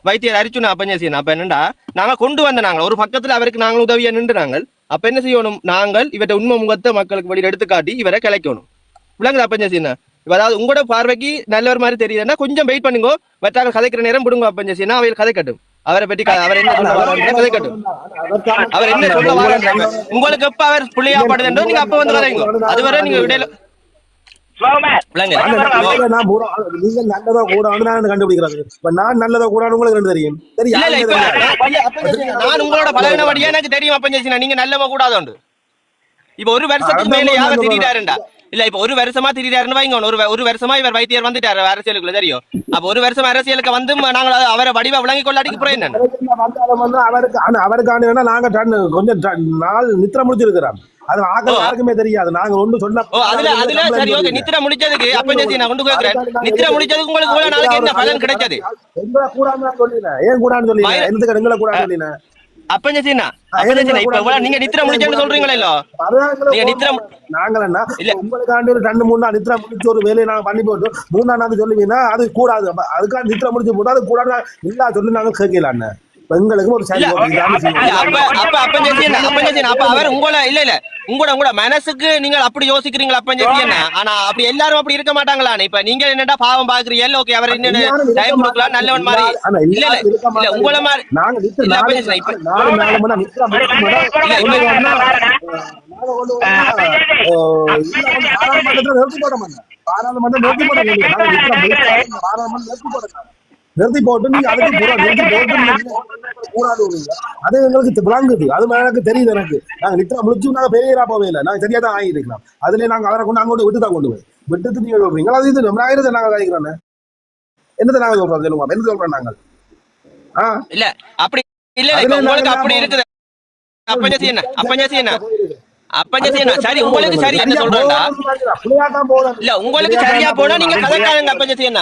வைத்தியர் அரிச்சுனா அப்பஞ்சேசியன். அப்ப என்னண்டா, நாங்க கொண்டு வந்த நாங்கள் ஒரு பக்கத்துல அவருக்கு நாங்கள் உதவியா நின்று நாங்கள் அப்ப என்ன செய்யணும், நாங்கள் இவற்றை உண்மை முகத்தை மக்களுக்கு வெளியில எடுத்துக்காட்டி இவரை கிளைக்கணும். விளங்குது அப்பஞ்சேசியன். அதாவது உங்களோட பார்வைக்கு நல்லவர் மாதிரி தெரியுதுன்னா கொஞ்சம் வெயிட் பண்ணுங்க, மற்றாக கதைக்கிற நேரம் விடுங்க அப்பஞ்சேசியன், அவையில் கதைக்கட்டும். அவரை பற்றி அவர் என்ன சொல்ல வராங்க கதைக்கட்டும், அவர் என்ன சொல்ல வராங்க உங்களுக்கு எப்ப அவர் பிள்ளையாப்படுதுன்றோ நீங்க அப்ப வந்து கதைங்க. அதுவரை நீங்க இடையில நல்லதோ கூட கண்டுபிடிக்கிறாங்க. நான் நல்லதோ கூட உங்களுக்கு தெரியும். நான் உங்களோட பழகினபடியா எனக்கு தெரியும் அப்பஞ்சேசியன், நீங்க நல்லவ கூடாதோண்டு. இப்ப ஒரு வருஷத்துக்கு மேல யாரும் திடீராருண்டா இல்ல, இப்ப ஒரு வருஷமா திடீராருன்னு வைங்க, ஒரு வருஷமா இவர் வைத்தியர் வந்துட்டாரு அரசியலுக்குள்ள தெரியும். அப்ப ஒரு வருஷம் அரசியலுக்கு வந்து நாங்கள் அவரை வடிவா விளங்கி கொள்ளாடிக்கு புறம் என்ன அவருக்கான நாங்க கொஞ்சம் நாள் நித்திர முடிச்சிருக்கிறோம். அது யாருக்குமே தெரியாது. நாங்க ஒண்ணு சொன்ன அதுல சரி ஓகே, நித்திர முடிச்சதுக்கு அப்பஞ்சேசி நான் கொண்டு கேட்கிறேன், நித்திர முடிச்சதுக்கு உங்களுக்கு இவ்வளவு நாளைக்கு என்ன பலன் கிடைச்சது? ஏன் கூடான்னு சொல்லி எதுக்கு எங்களை கூட சொல்லின அப்பஞ்சேசினா இப்ப இவ்வளவு நீங்க நித்திர முடிச்சேன்னு சொல்றீங்களோ, நீங்க நித்திர நாங்களா இல்ல உங்களுக்காண்டி ஒரு 2-3 நாள் நித்திர முடிச்சு ஒரு வேலையை நாங்க பண்ணி போட்டு 3ஆம் நாள் சொல்லுவீங்கன்னா அது கூடாது. அதுக்காக நித்திர முடிச்சு போட்டு அது கூடாது இல்ல சொல்லி நாங்க கேட்கலான்னு எங்களுக்கு ஒரு அவர் உங்களை இல்ல இல்ல உங்களோட மனசுக்கு நீங்க அப்படி யோசிக்கிறீங்களா அப்பஞ்சேசியன்? ஆனா அப்படி எல்லாரும் அப்படி இருக்க மாட்டாங்களா? இப்ப நீங்க என்னடா பாவம் பாக்குறீங்க, ஓகே அவர் என்ன டைம் கொடுக்கலாம் நல்லவன் மாதிரி இல்ல இல்ல உங்களை மாதிரி நிறுத்தி போட்டு நீங்க அதுக்கு அது எங்களுக்கு விளங்குது. அது எனக்கு தெரியுது. எனக்கு நாங்க நித்திர முடிச்சு நாங்க பெரியரா போவே இல்லை, நாங்க சரியா தான் ஆகிருக்கலாம். அதுல நாங்க அவரை கொண்டு அங்கோட்டு விட்டு தான் கொண்டு போய் விட்டுட்டு நீங்க சொல்றீங்களா அது இது நம்ம நாங்க காய்க்கிறோன்னு என்னதை நாங்க சொல்றோம் சொல்லுங்க, என்ன சொல்றோம் நாங்கள் இல்ல அப்படி இல்ல உங்களுக்கு அப்படி இருக்குது அப்பஞ்சேசியன் அப்பஞ்சேசியன் சரி உங்களுக்கு சரி என்ன சொல்றேன்டா இல்ல உங்களுக்கு சரியா போனா நீங்க கதைக்காதங்க அப்பஞ்சேசியன்,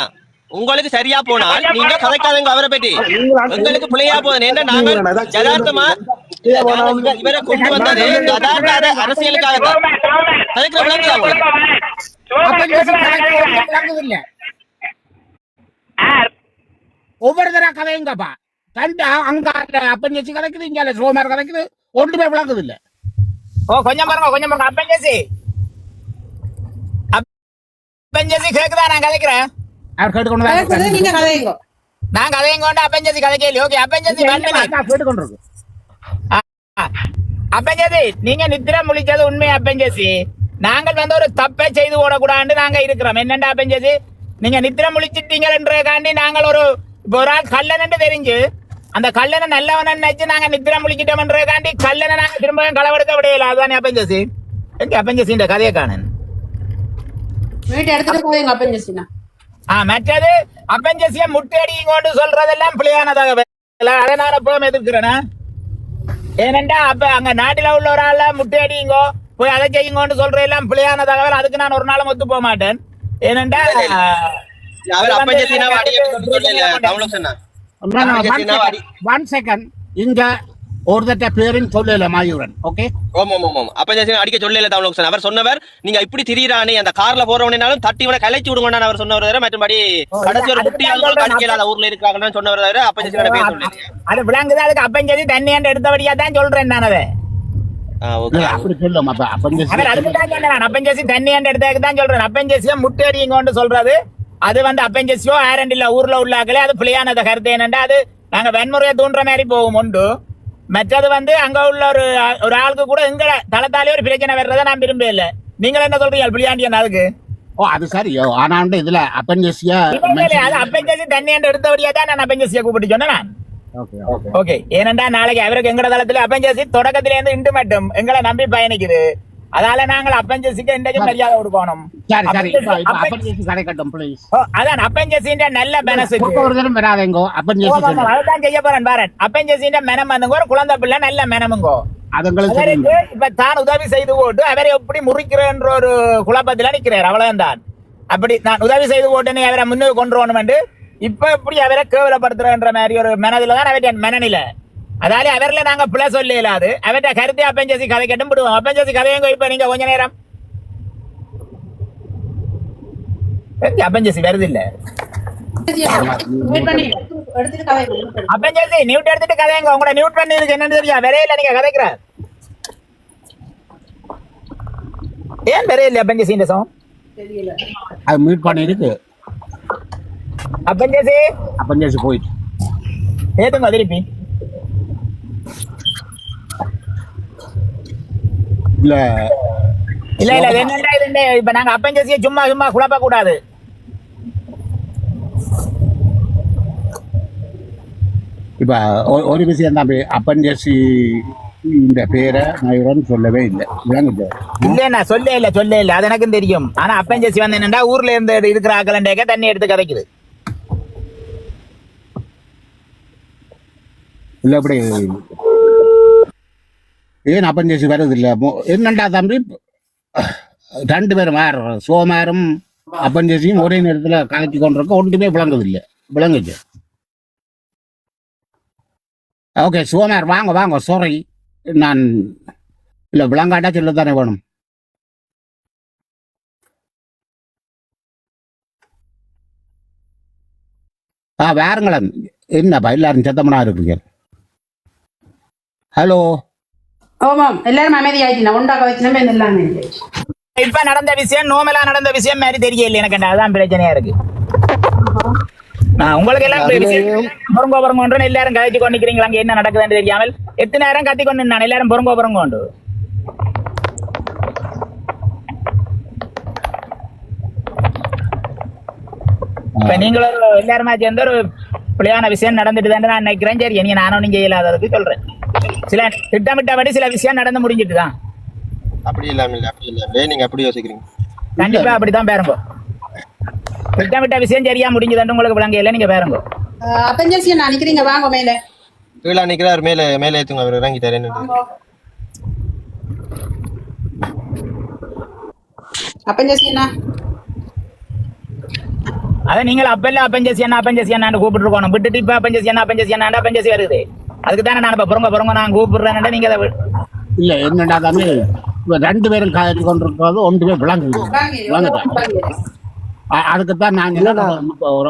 உங்களுக்கு சரியா போனால் நீங்க கதைக்காதங்க அவரை பற்றி, உங்களுக்கு பிள்ளையா போதும். என்ன நாங்கள் யதார்த்தமா இவரை கொண்டு வந்தது யதார்த்த அரசியலுக்காக ஒவ்வொரு தடவை கதைங்கப்பா அங்க அப்பஞ்சேசி கதைக்குது, இங்க சோமார் கதைக்குது, ஒன்றுமே விளக்குது இல்ல. கொஞ்சம் பாருங்க அப்பஞ்சேசி கேக்குதா? நான் கதைக்கிறேன், அவர் கேட்டுக்கொண்டு நீங்க கதைங்க, நான் கதைங்க அப்பஞ்சேசி கதைக்கல. ஓகே அப்பஞ்சேசி கேட்டுக்கொண்டிருக்கு. அப்பஞ்சேசி நீங்க நித்திர முழிச்சது உண்மை அப்பஞ்சேசி. நாங்கள் வந்து ஒரு தப்பை செய்து ஓடக்கூடாது நாங்க இருக்கிறோம். என்னண்டா அப்பஞ்சேசி, நீங்க நித்திர முழிச்சிட்டீங்கன்றதுக்காண்டி நாங்கள் ஒரு ஆள் கல்லன் தெரிஞ்சு அந்த கல்லனை நல்லவன் நினைச்சு நாங்க நித்திர முழிக்கிட்டோம்ன்றதுக்காண்டி கல்லனை நாங்க திரும்ப களவெடுக்க விடையில. அதுதானே அப்பஞ்சேசி? எங்க அப்பஞ்சேசி இந்த கதையை காணன் மற்றது அப்பஞ்சேசிய முட்டடிங்கோண்டு சொல்றதெல்லாம் பிள்ளையான தகவல். அதை நான் எப்பவும் எதிர்க்கிறேன்னா, ஏனென்றா அப்ப அங்க நாட்டில உள்ள ஒரு ஆள முட்டையடிங்கோ போய் அதை செய்யுங்கோன்னு சொல்ற எல்லாம் பிள்ளையான தகவல். அதுக்கு நான் ஒரு நாளும் ஒத்து போக மாட்டேன். ஏனென்றா அவர் அப்பஞ்சசினாவை அடிக்க சொல்லல தமிழ் சொன்னா ஒன் செகண்ட் இங்க ஒருத்தட்ட பேரும் சொல்லல மாயூரன். ஓகே அப்பஞ்சசினா அடிக்க சொல்லல தமிழ் சொன்னா அவர் சொன்னவர் நீங்க இப்படி திரியறானே அந்த கார்ல போறவனாலும் தட்டி இவனை கலைச்சு விடுங்கன்னு அவர் சொன்னவர் தவிர மற்றபடி கடைசி ஒரு குட்டியாலும் கடிக்கலாத ஊர்ல இருக்காங்கன்னு சொன்னவர் தவிர அப்பஞ்சசினா பேர் சொல்லல. அது விளங்குது. அதுக்கு அப்பஞ்சசி தண்ணியாண்டு எடுத்தபடியா தான் சொல்றேன் நான் அதை. அப்படி சொல்லும். அப்பஞ்சசி தண்ணியாண்டு எடுத்ததுக்கு தான் சொல்றேன். அப்பஞ்சசியா முட்டேறிங்கன்னு சொல்றது அது வந்து அப்பஞ்சசியோ ஆரண்டில்ல ஊர்ல உள்ளாக்களே அது பிள்ளையானத கருத்து என்னண்டா அது நாங்க வன்முறையை தூண்டுற மாதிரி போகும் உண்டு. மற்றது வந்து அங்க உள்ள ஒரு ஆளுக்கு கூட எங்க தளத்தாலே ஒரு பிரச்சனை வர்றதை நான் விரும்ப இல்லை. நீங்க என்ன சொல்றீங்க பிள்ளையாண்டியன் அதுக்கு? அது சரியோ. ஆனா இதுல அப்பஞ்சசியா அது அப்பஞ்சசி தண்ணியாண்டு எடுத்தபடியா தான் நான் அப்பஞ்சசியா கூப்பிட்டு சொன்னேன். ஓகே ஏனண்டா நாளைக்கு அவருக்கு எங்கட தளத்துல அப்பஞ்சசி தொடக்கத்துல இருந்து இண்டு மட்டும் எங்களை நம்பி பயணிக்குது. அதால நாங்கள் அப்பஞ்சசிக்கு இன்றைக்கும் மரியாதை கொடுக்கணும். அதான் அப்பஞ்சசின்ற நல்ல பெனசுக்கு அதான் செய்ய போறேன் பாரன். அப்பஞ்சசின்ற மெனம் வந்துங்கோ ஒரு குழந்தை பிள்ளை நல்ல மெனமுங்கோ. இப்ப தான் உதவி செய்து போட்டு அவரை எப்படி முறிக்கிறன்ற ஒரு குழப்பத்துல நிக்கிறார். அவ்வளவுதான். அப்படி நான் உதவி செய்து போட்டு அவரை முன்னுக்கு கொண்டு வரணும். இப்ப எப்படி அவரை கேவலப்படுத்துறன்ற மாதிரி ஒரு மனதுலதான் அவருடைய மனநில. அதால அவர்ல நாங்க பிள்ளை சொல்ல இயலாது. அவர்கிட்ட கருத்தை அப்பஞ்சசி கதை கேட்டும் விடுவோம். அப்பஞ்சசி கதையங்க இப்ப நீங்க கொஞ்ச நேரம் அப்பஞ்சசி வருது இல்ல. அப்பஞ்சசி நியூட் எடுத்துட்டு கதையங்க. உங்களோட நியூட் பண்ணி இருக்கு என்னன்னு தெரியா? விரையில நீங்க கதைக்கிற ஏன் விரையில அப்பஞ்சசி இந்த சம் மியூட் பண்ணி இருக்கு. அப்பஞ்சசி போயிட்டு ஏத்துங்க திருப்பி. இல்ல இல்ல இல்ல என்னடா இது? இப்ப நாங்க அப்பஞ்சசியை சும்மா சும்மா குழப்ப கூடாது. இப்ப ஒரு விஷயம் தான். அப்பஞ்சசி இந்த பேரை நான் சொல்லவே இல்லை. இல்ல நான் சொல்ல இல்ல அது எனக்கும் தெரியும். ஆனா அப்பஞ்சசி வந்து என்னடா ஊர்ல இருந்து இருக்கிற ஆக்கலண்டேக்க தண்ணி எடுத்து கதைக்குது. இல்ல அப்படி ஏன் அப்பஞ்சசி வருது இல்ல? என்னண்டா தம்பி ரெண்டு பேரும் சோமாரும் அப்பஞ்சசியும் ஒரே நேரத்துல கலக்கி கொண்டிருக்க ஒன்றுமே விளங்குது இல்ல. விளங்குச்சு. ஓகே சோமார் வாங்க வாங்க. சாரி நான் இல்ல விளங்காட்டா சொல்லத்தானே வேணும். வேறுங்களன் என்னப்பா எல்லாரும் சத்தமனா இருப்பீங்க? ஹலோ எல்லாரும் அமைதியாயிட்டு உண்டாக்க வச்சுனா இப்ப நடந்த விஷயம் நோமலா நடந்த விஷயம் மாதிரி தெரியல எனக்கு. அதான் பிரச்சனையா இருக்கு. உங்களுக்கு எல்லாம் பொறுங்கோ பொறுங்கோன்று எல்லாரும் கதைச்சு கொண்டிருக்கிறீங்களா? அங்க என்ன நடக்குதுன்னு தெரியாமல் எத்தனை நேரம் கத்தி கொண்டு நான் எல்லாரும் பொறுங்கோ பொறுங்கோண்டு. இப்ப நீங்களும் எல்லாருமா சேர்ந்து ஒரு பிள்ளையான விஷயம் நடந்துட்டு தான் நான் நினைக்கிறேன். சரி நீங்க நானும் நீங்க இயலாததுக்கு சொல்றேன். சில திட்டமிட்டபடி சில விஷயம் நடந்து முடிஞ்சிட்டு தான். அப்படி இல்லாம நீங்க அப்படி யோசிக்கிறீங்க. கண்டிப்பா அப்படித்தான் பாருங்க. திட்டமிட்ட விஷயம் சரியா முடிஞ்சதுன்னு உங்களுக்கு விளங்க இல்லை. நீங்க பாருங்க. அப்பஞ்சசியை நான் நிக்கிறீங்க வாங்க மேல. கீழே நிக்கிறார். மேல ஏத்துங்க. அவர் இறங்கிட்டாரு. அப்பஞ்சசியா அதை நீங்கள் அப்பெல்லாம் அப்பஞ்சசி என்ன கூப்பிட்டு இருக்கணும். விட்டுட்டு இப்ப அப்பஞ்சசி வருது. அதுக்கு தானே நான் இப்ப பொறுங்க நான் கூப்பிடுறேன். நீங்க அதை இல்ல என்னடா தம்பி ரெண்டு பேரும் காய்ச்சி கொண்டிருக்கிறது ஒன்றுமே விளங்குது. அதுக்குத்தான் நான்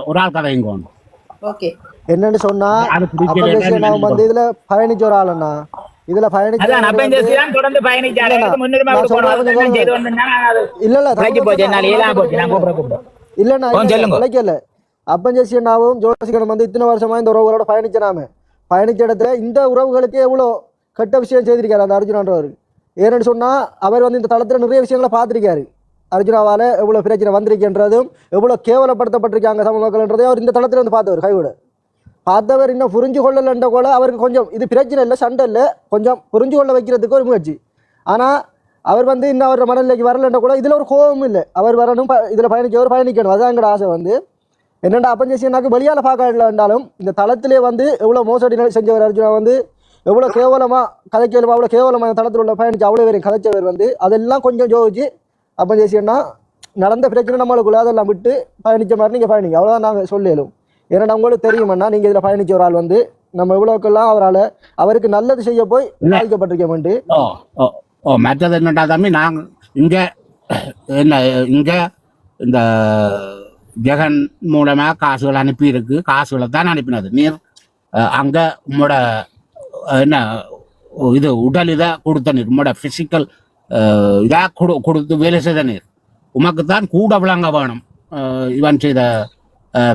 ஒரு ஆள் கதைங்க என்னன்னு சொன்னா வந்து இதுல பயணிச்ச ஒரு ஆளுண்ணா. இதுல தொடர்ந்து பயணிச்சாரு. இல்லண்ணா உழைக்கல. அப்பஞ்சசி அண்ணாவும் ஜோசிகனும் வந்து இத்தனை வருஷமா இந்த உறவுகளோட பயணிச்சனாம பயணிச்ச இடத்துல இந்த உறவுகளுக்கு எவ்வளவு கெட்ட விஷயம் செய்திருக்காரு அந்த அர்ஜுனான்றவர். ஏன்னு சொன்னா அவர் வந்து இந்த தளத்துல நிறைய விஷயங்களை பார்த்திருக்காரு. அர்ஜுனாவால எவ்வளவு பிரச்சனை வந்திருக்கின்றதும் எவ்வளவு கேவலப்படுத்தப்பட்டிருக்காங்க சம மக்கள்ன்றதையும் அவர் இந்த தளத்துல வந்து பார்த்தவர். கைவிட பார்த்தவர் இன்னும் புரிஞ்சு கொள்ளலன்ற கூட அவருக்கு கொஞ்சம் இது பிரச்சனை இல்லை, சண்டை இல்லை, கொஞ்சம் புரிஞ்சு கொள்ள வைக்கிறதுக்கு ஒரு முயற்சி. ஆனா அவர் வந்து இன்னும் அவர் மனநிலைக்கு வரலன்ற கூட இதுல ஒரு கோபமும் இல்லை. அவர் வரணும், இதுல பயணிக்கணும். அதான் எங்களோட ஆசை. வந்து என்னென்னா அப்பஞ்சசியனாக்கு வெளியால பார்க்கலாண்டாலும் இந்த தளத்திலே வந்து எவ்வளவு மோசடி செஞ்சவர் அர்ஜுனா வந்து எவ்வளவு கேவலமா கதைக்கலுமா அவ்வளவு கேவலமா இந்த தளத்தில் உள்ள பயணிச்சு அவ்வளவு பேரும் கதைச்சவர் வந்து அதெல்லாம் கொஞ்சம் ஜோதிச்சு அப்பஞ்சசியன்னா நடந்த பிரச்சனை நம்மளுக்குள்ள அதெல்லாம் விட்டு பயணிச்ச மாதிரி நீங்க பயணிங்க, அவ்வளவுதான் நாங்க சொல்லலும். ஏன்னா உங்களுக்கு தெரியுமண்ணா, நீங்க இதுல பயணிச்ச ஒரு ஆள் வந்து நம்ம இவ்வளவுக்கெல்லாம் அவருக்கு நல்லது செய்ய போய் பாதிக்கப்பட்டிருக்கோம். மற்றது என்னடா தம்பி, நாங்க இங்க என்ன இங்க இந்த ஜெகன் மூலமா காசுகள் அனுப்பி இருக்கு, காசுகளை தான் அனுப்பினது. நீர் அங்க உங்களோட என்ன இது உடல் இதை கொடுத்த நீர், உங்களோட பிசிக்கல் இதா கொடுத்து வேலை செய்த நீர், உமக்குத்தான் கூட விளங்க வேணும் இவன் செய்த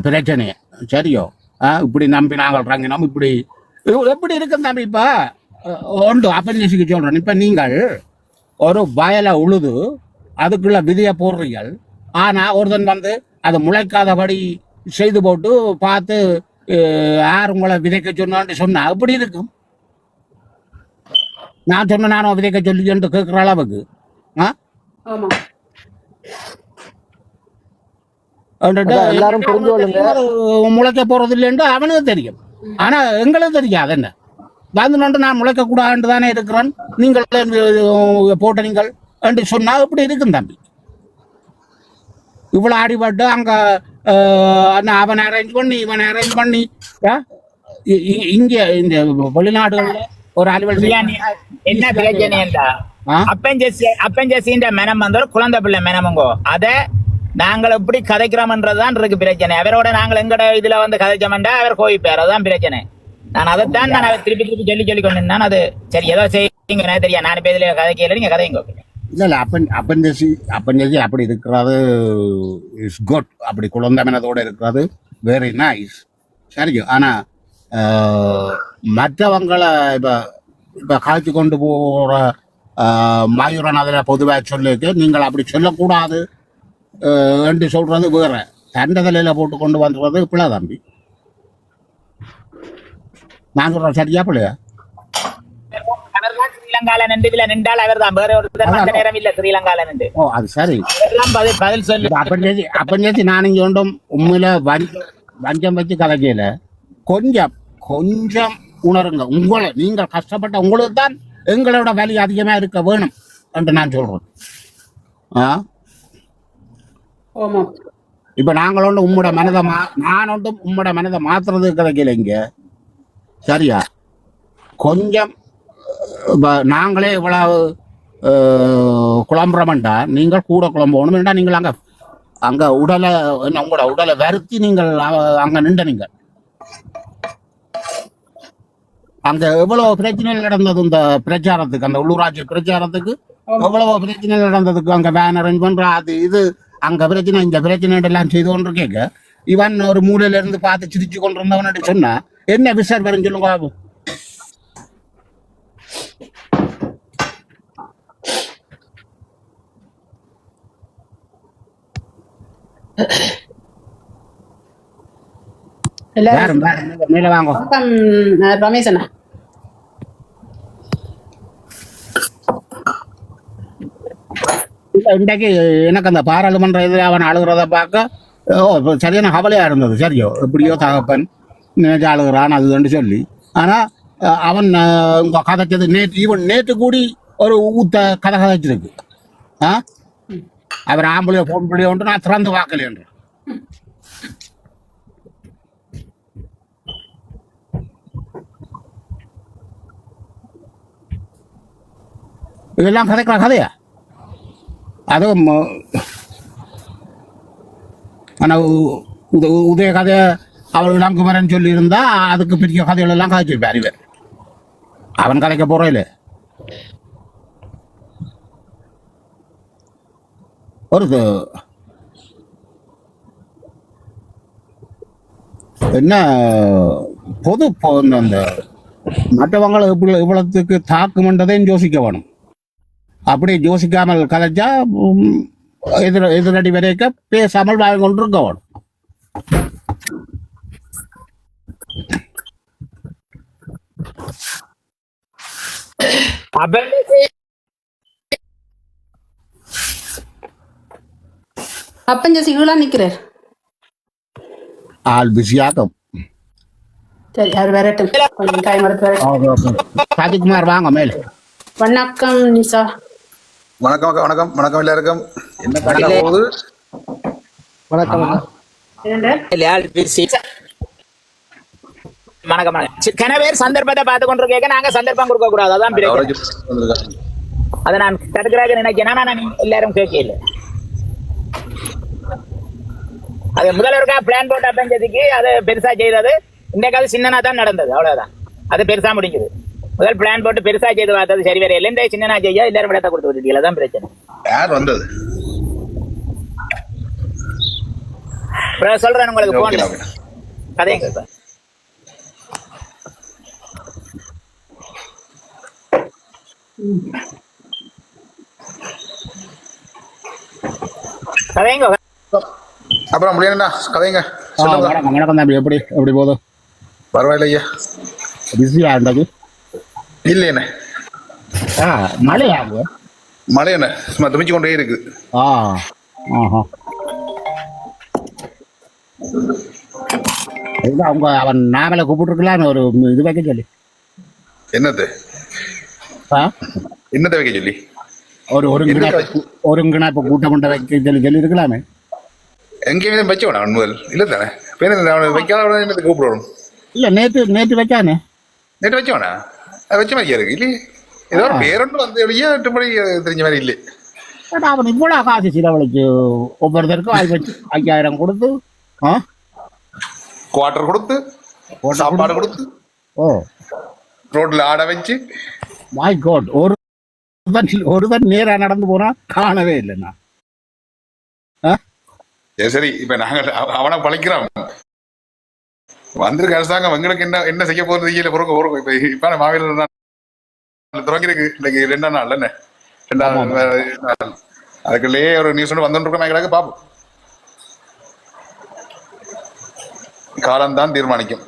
பிரச்சனையை. சரியோ? இப்படி நம்பி நாங்கள் ரங்கினோம், இப்படி எப்படி இருக்குன்னு தம்பி. இப்போ ஒன்று அப்பஞ்சிக்கு சொல்றேன், இப்போ நீங்கள் ஒரு வயலை உழுது அதுக்குள்ள விதையை போடுறீர்கள், ஆனா ஒருத்தன் வந்து அதை முளைக்காதபடி செய்து போட்டு பார்த்து யார் உங்களை விதைக்க சொன்னான்னு சொன்னா எப்படி இருக்கும்? நான் சொன்ன நானும் விதைக்க சொல்லி என்று கேட்குற அளவுக்கு எல்லாரும் புரிஞ்சு கொள்ளுங்க. முளைக்க போறது இல்லைன்னு அவனுக்கு தெரியும், ஆனா எங்களுக்கு தெரியாது. என்ன வந்து நான் முளைக்க கூடாது தானே இருக்கிறேன், நீங்கள் போட்ட நீங்கள் என்று சொன்னா எப்படி இருக்கும் தம்பி? இவ்வளவு அடிபட்டு அங்க அவன் அரேஞ்ச் பண்ணி இவன் அரேஞ்ச் பண்ணி இங்க இந்த வெளிநாடுகள்ல ஒரு அலுவலக என்ன பிரச்சனை அப்பஞ்சசின்ற மனம் வந்து குழந்தை பிள்ளை மனமுங்கோ, அத நாங்கள் எப்படி கதைக்கிறோம்ன்றதுதான் இருக்கு பிரச்சனை. அவரோட நாங்கள் எங்கட இதுல வந்து கதைச்சோம்டா அவர் கோவிப்பார், அதுதான் பிரச்சனை. நான் அதைத்தான் நான் அவர் திருப்பி சொல்லி கொண்டிருந்தேன். அது சரி ஏதோ செய்யுங்க தெரியா, நான் இப்ப இதுல கதைக்கல, நீங்க கதைங்க. இல்ல அப்பஞ்சசி அப்படி இருக்கிறது இஸ் குட், அப்படி குழந்தை மனதோட இருக்கிறது வெரி நைஸ். சரி, ஆனா மற்றவங்களை இப்ப காய்ச்சி கொண்டு போற மாயூரன் அதில் பொதுவாக சொல்லிட்டு நீங்கள் அப்படி சொல்லக்கூடாது என்று சொல்றது வேற, தண்டதலையில போட்டு கொண்டு வந்துறது பிள்ளை தம்பி. நான் சொல்றேன் சரியா பிள்ளையா? ஸ்ரீலங்கால நின்று இதுல நின்றால் அவர் தான், வேற ஒருத்தர் அந்த நேரம் இல்ல ஸ்ரீலங்கால நின்று. ஓ அது சரி, பதில் சொல்லு. அப்பஞ்சேசி நான் இங்க ஒன்றும் உண்மையில வஞ்சம் வச்சு கதைக்கல, கொஞ்சம் உணருங்க. உங்களை நீங்கள் கஷ்டப்பட்ட உங்களுக்கு தான் எங்களோட வலி அதிகமா இருக்க வேணும் என்று நான் சொல்றேன். இப்ப நாங்கள் ஒன்று உம்மோட மனதை நான் ஒன்றும் உம்மோட மனதை மாத்துறது கிடைக்கல இங்க. சரியா? கொஞ்சம் நாங்களே இவ்வளவு குழம்புறோம்டா, நீங்கள் கூட குழம்பணும். நீங்கள் அங்க உடலை உங்களோட உடலை வருத்தி நீங்கள் அங்க நின்ற நீங்கள் அங்க எவ்வளவு பிரச்சனைகள் நடந்தது இந்த பிரச்சாரத்துக்கு, அந்த உள்ளூராட்சி பிரச்சாரத்துக்கு எவ்வளவு பிரச்சனைகள் நடந்ததுக்கு. அங்க வேன் அரேஞ்ச் பண்ற அது இது, அங்க பிரச்சனை இந்த பிரச்சனை எல்லாம் செய்து கொண்டு கேட்க, இவன் ஒரு மூலையில இருந்து பார்த்து சிரிச்சு கொண்டு இருந்தவன் சொன்னா என்ன விசார் வரும் சொல்லுங்க. மேல வாங்க ரமேஷ் அண்ணா. இன்றைக்கு எனக்கு அந்த பாராளுமன்ற இதில் அவன் அழுகிறத பார்க்க சரியான கவலையா இருந்தது. சரியோ எப்படியோ தகப்பன் நினைச்சு அழுகிறான் அதுன்னு சொல்லி, ஆனா அவன் கதைச்சது நேற்று கூடி ஒரு ஊத்த கதை கதைச்சிருக்கு. அவர் ஆம்பளையோ பொம்பளையோ ஒன்று நான் திறந்து பார்க்கல என்று. இதெல்லாம் கதைக்கிற கதையா? அதுவும் ஆனால் உதய கதை அவர் இளங்குமரன் சொல்லி இருந்தா அதுக்கு பெரிய கதைகள் எல்லாம் கதைச்சிருப்பார் இவர். அவன் கதைக்க போறேன் ஒரு என்ன பொது அந்த மற்றவங்களை இவ்வளவுக்கு தாக்குமன்றதையும் யோசிக்க வேணும். அப்படி யோசிக்காமல் கதைச்சா எதிரடி வரைக்க பேசாமல் வாங்கி கொண்டிருக்க வேணும். அப்பஞ்சசி கீழா நிக்கிறார், ஆள் பிஸியாகும். சரி அவர் வரட்டும், கொஞ்சம் டைம் எடுத்து. ராஜ்குமார் வாங்க மேல. வணக்கம் நிசா. வணக்கம் வணக்கம் வணக்கம் எல்லாருக்கும். என்ன போகுது? வணக்கம் அண்ணா. வணக்கம் கனவேர் சந்தர்ப்பத்தை பார்த்து கொண்டிருக்க நாங்க சந்தர்ப்பம் கொடுக்க கூடாது. அதான் பிரச்சனை. அதை நான் தடுக்கிறாக நினைக்கிறேன். நான் எல்லாரும் கேட்கல. அது முதல்வருக்கா பிளான் போட்ட பஞ்சத்துக்கு அது பெருசா செய்தது. இன்றைக்கு அது சின்னனா தான் நடந்தது. அவ்வளவுதான். அது பெருசா முடிஞ்சது. முதல் பிளான் போட்டு பெருசா செய்து பார்த்தது சரி வேற இல்லை. இந்த சின்னனா செய்ய எல்லாரும் இடத்த கொடுத்து விட்டுட்டீங்களா? தான் பிரச்சனை. யார் வந்தது சொல்றேன் உங்களுக்கு போன்ல கதைங்க சார். கதைங்க அப்புறம் முடியாதுண்ணா கதைங்க. வணக்கம் தம்பி. எப்படி எப்படி போகுது? பரவாயில்ல ஐயா. பிஸியா இருந்தது இல்லையண்ணே. மழையா? மழை என்ன சும்மா துமிச்சு கொண்டே இருக்கு. அவங்க அவன் நாமளை கூப்பிட்டுருக்கலான்னு ஒரு இது வைக்க சொல்லி. என்னது என்னத்தை வைக்க சொல்லி? ஒருங்கிணைப்பு கூட்டம் கொண்ட வைக்க சொல்லி இருக்கலாமே. எங்கேயுமே வச்ச வேணாம் முதல் இல்லை தானே வைக்காத என்னத்தை கூப்பிடணும்? இல்லை நேற்று வச்சானே. நேற்று வச்ச வேணா அது வச்ச மாதிரியா இருக்கு இல்லையே. ஏதோ ஒரு பேரொன்று வந்து வெளியே 8 மணி தெரிஞ்ச மாதிரி இல்லை. அவன் இவ்வளோ காசு செலவழிச்சு ஒவ்வொருத்தருக்கும் 5000 கொடுத்து குவார்டர் கொடுத்து சாப்பாடு கொடுத்து ரோட்ல ஆட வச்சு மை காட் ஒருவன் நேரா நடந்து போனா காணவே இல்லைண்ணா. சரி இப்ப நாங்க அவனை பழைக்கிறோம். வந்திருக்க அரசாங்கம் எங்களுக்கு என்ன செய்ய போறது தெரியல. பொறுக்க இப்ப மாவீரர் துவங்கிருக்கு இன்னைக்கு 2ஆம் நாள் என்ன 2ஆம் நாள். அதுக்குள்ளேயே ஒரு நியூஸ் ஒன்று வந்துருக்கோம். எங்களுக்கு பார்ப்போம். காலம்தான் தீர்மானிக்கும்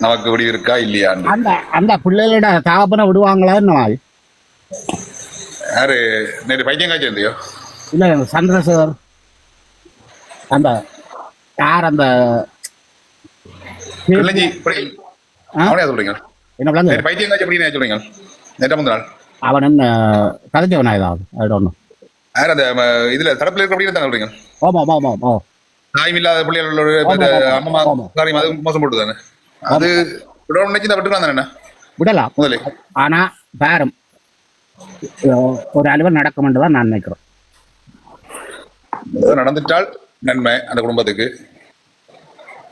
நமக்கு விடிவு இருக்கா இல்லையா. அந்த பிள்ளைகளோட தாப்பனை விடுவாங்களா என்ன? யாரு நேற்று பைத்தியம் காய்ச்சி இருந்தியோ? இல்ல சந்திரசேகர் அந்த யார் அந்த அவனே சொல்றீங்க என்ன பைத்தியம் காய்ச்சி அப்படின்னு சொல்றீங்க? நேற்று முந்தின நாள் அவன் என்ன கதைச்சவனா ஏதாவது யார் அந்த இதுல தரப்புல இருக்க அப்படின்னு தான் சொல்றீங்க? ஆமா ஆமா ஆமா. தாயும் இல்லாத பிள்ளைகளோட அம்மா காரியம் அது மோசம் போட்டு தானே. அது நினைச்சு விட்டுக்கலாம் தானே விடலாம் முதலே. ஆனா பேரும் ஒரு அளவு நடக்கும் என்று தான் நான் நினைக்கிறேன். நடந்துட்டால் நன்மை அந்த குடும்பத்துக்கு.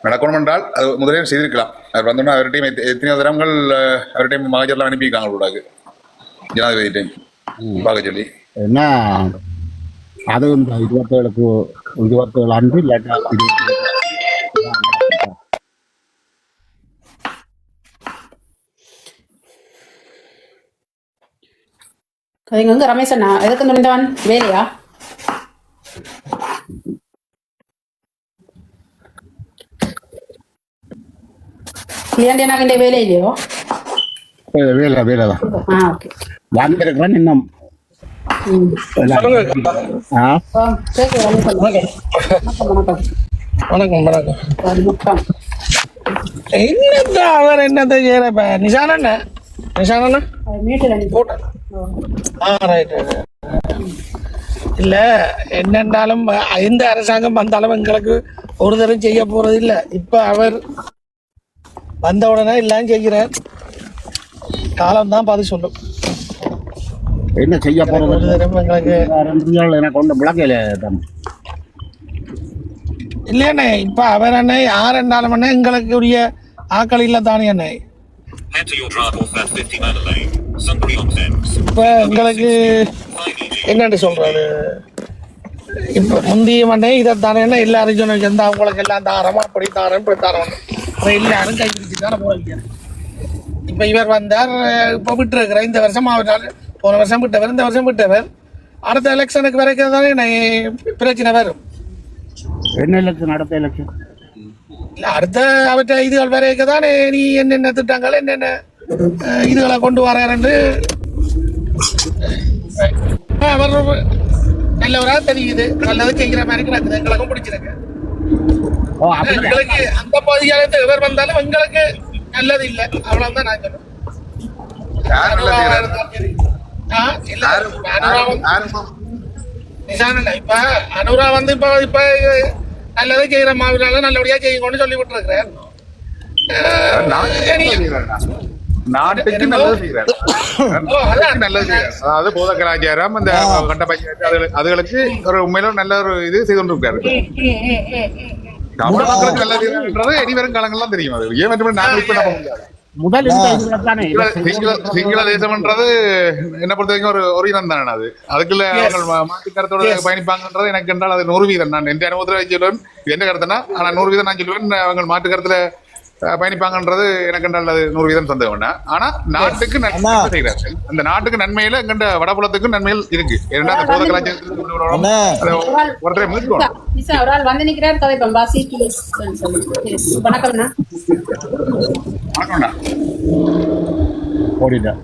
நடக்கணும் என்றால் அது முதலே செய்திருக்கலாம். அவர் வந்தோன்னா அவர்கிட்டையும் எத்தனையோ தரங்கள் அவர்கிட்டையும் மகஜர்லாம் அனுப்பியிருக்காங்க கூடாது ஜனாதிபதி டைம் பார்க்க சொல்லி. என்ன அது இந்த 27 அன்று இல்லாட்டா கதைங்க வந்து ரமேஷ் அண்ணா எதுக்கு நின்றவன் வேலையா? ஏன்டா வேலை இல்லையோ? வேலைதான் ஓகே வந்திருக்கிறேன் இன்னும். வணக்கம் வணக்கம். என்னத்த அவர் என்னத்த செய்யறப்ப நிஷானா இல்ல என்னென்றாலும் எந்த அரசாங்கம் வந்தாலும் எங்களுக்கு ஒரு தரம் செய்ய போறது இல்ல. இப்ப அவர் வந்த உடனே எல்லாம் செய்கிறார். காலம் தான் பார்த்து சொல்லும். என்ன செய்ய போறது எனக்கு ஒன்று விளக்கல இல்லையாண்ணே. இப்ப அவர் அண்ணே யார் என்னாலும் அண்ணே எங்களுக்கு உரிய ஆக்கள் இல்ல தானே அண்ணே. இப்ப எங்களுக்கு என்னன்னு சொல்றாரு இப்ப முந்தைய அண்ணே இதைத்தானே என்ன எல்லாரும் சொன்ன எந்த அவங்களுக்கு எல்லாம் தாரமா அப்படி தாரம் இப்படி தாரம் எல்லாரும் கை பிடிச்சு தானே போறீங்க. இப்ப இவர் வந்தார். இப்ப விட்டு இருக்கிற இந்த வருஷம் அவரால் போன வருஷம் விட்டவர் இந்த வருஷம் விட்டவர். அடுத்த எலெக்ஷனுக்கு வரைக்கும் தானே பிரச்சனை வரும். என்ன எலெக்ஷன்? அடுத்த எலெக்ஷன் இல்ல அடுத்த அவற்றை இதுகள் வரைக்க தானே நீ என்னென்ன திட்டங்கள் என்னென்ன இதுகளை கொண்டு வர்றாரு அவர் நல்லவரா தெரியுது. நல்லது செய்கிற மாதிரி கிடக்குது. எங்களுக்கும் பிடிச்சிருக்கு. எங்களுக்கு அந்த பகுதியால எவர் வந்தாலும் எங்களுக்கு நல்லது இல்லை. அவ்வளவுதான் நான் சொல்லுவேன். நிசானண்ணா இப்ப அனுரா வந்து இப்ப நல்லதை செய்யற மாவினால நல்லபடியா செய்யுங்கன்னு சொல்லி விட்டு இருக்கிறேன். நாட்டுக்கு நல்லது செய்யறாரு, நல்லது செய்யறாரு. அதாவது போத கலாச்சாரம் அந்த கண்ட பஞ்சாயத்து அதுகளுக்கு ஒரு உண்மையில நல்ல ஒரு இது செய்து கொண்டிருக்காரு. தமிழ் மக்களுக்கு நல்லது செய்யறது இனி வரும் காலங்கள்லாம் தெரியும். அது ஏன் மட்டும் நாங்கள் இப்ப நம்ம முடியாது. சிங்கள தேசம்ன்றது என்ன பொறுத்த வரைக்கும் ஒரு இனம் தானே. அது அதுக்குள்ள மாட்டு கருத்தோட பயணிப்பாங்கன்றது எனக்கு என்றால் அது 100%. நான் எந்த அனுபவத்துல சொல்லுவேன் எந்த கருத்துனா, ஆனா 100% நான் சொல்லுவேன் அவங்க மாட்டு கருத்துல பயணிப்பாங்கன்றது எனக்கு என்றால் அது 100% சந்தேகம். ஆனா நாட்டுக்கு நன்மை செய்யறாரு. அந்த நாட்டுக்கு நன்மையில எங்கண்ட வடபுலத்துக்கும் நன்மைகள் இருக்கு. ஏன்னா அந்த போத கலாச்சாரத்துக்கு ஒருத்தரை மீட்கணும். ஒரு ஆள் வந்து நிக்கிறார் கதை பம்பாசி ப்ளீஸ் வணக்கம்ண்ணா. வணக்கம்ண்ணா. ஓடிட்டேன்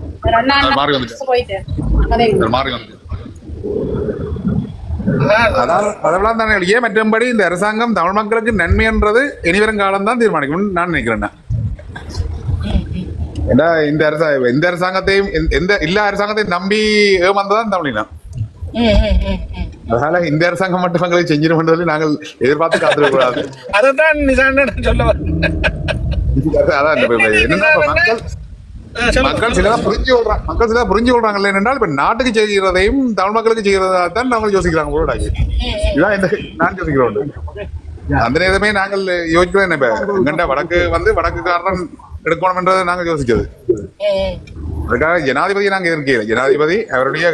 மாறி வந்துட்டு போயிட்டு மாறி வந்துட்டு அதெல்லாம் தானே. ஏன் மற்றபடி இந்த அரசாங்கம் தமிழ் மக்களுக்கு நன்மைன்றது இனிவரும் காலம் தான் தீர்மானிக்கும் நான் நினைக்கிறேன். ஏன்னா இந்த அரசாங்கத்தையும் எல்லா அரசாங்கத்தையும் நம்பி ஏமாந்ததான் தமிழினம். அதனால இந்த அரசாங்கம் மட்டும் எங்களுக்கு செஞ்சிடும் நாங்கள் எதிர்பார்த்து காத்திருக்க கூடாது. அதான் சொல்ல என்னன்னா மக்கள் சிலதான் புரிஞ்சு கொள்றாங்கல்ல. என்னென்றால் இப்ப நாட்டுக்கு செய்கிறதையும் தமிழ் மக்களுக்கு செய்கிறதா தான் நாங்கள் யோசிக்கிறாங்க போல. இதான் நான் யோசிக்கிறோம். அந்த நேரமே நாங்கள் யோசிக்கிறோம். என்ன இப்ப எங்கண்ட வடக்கு காரணம் எடுக்கணும் என்றதை நாங்கள் யோசிச்சது. அதுக்காக ஜனாதிபதியை நாங்க எதிர்க்கல. ஜனாதிபதி அவருடைய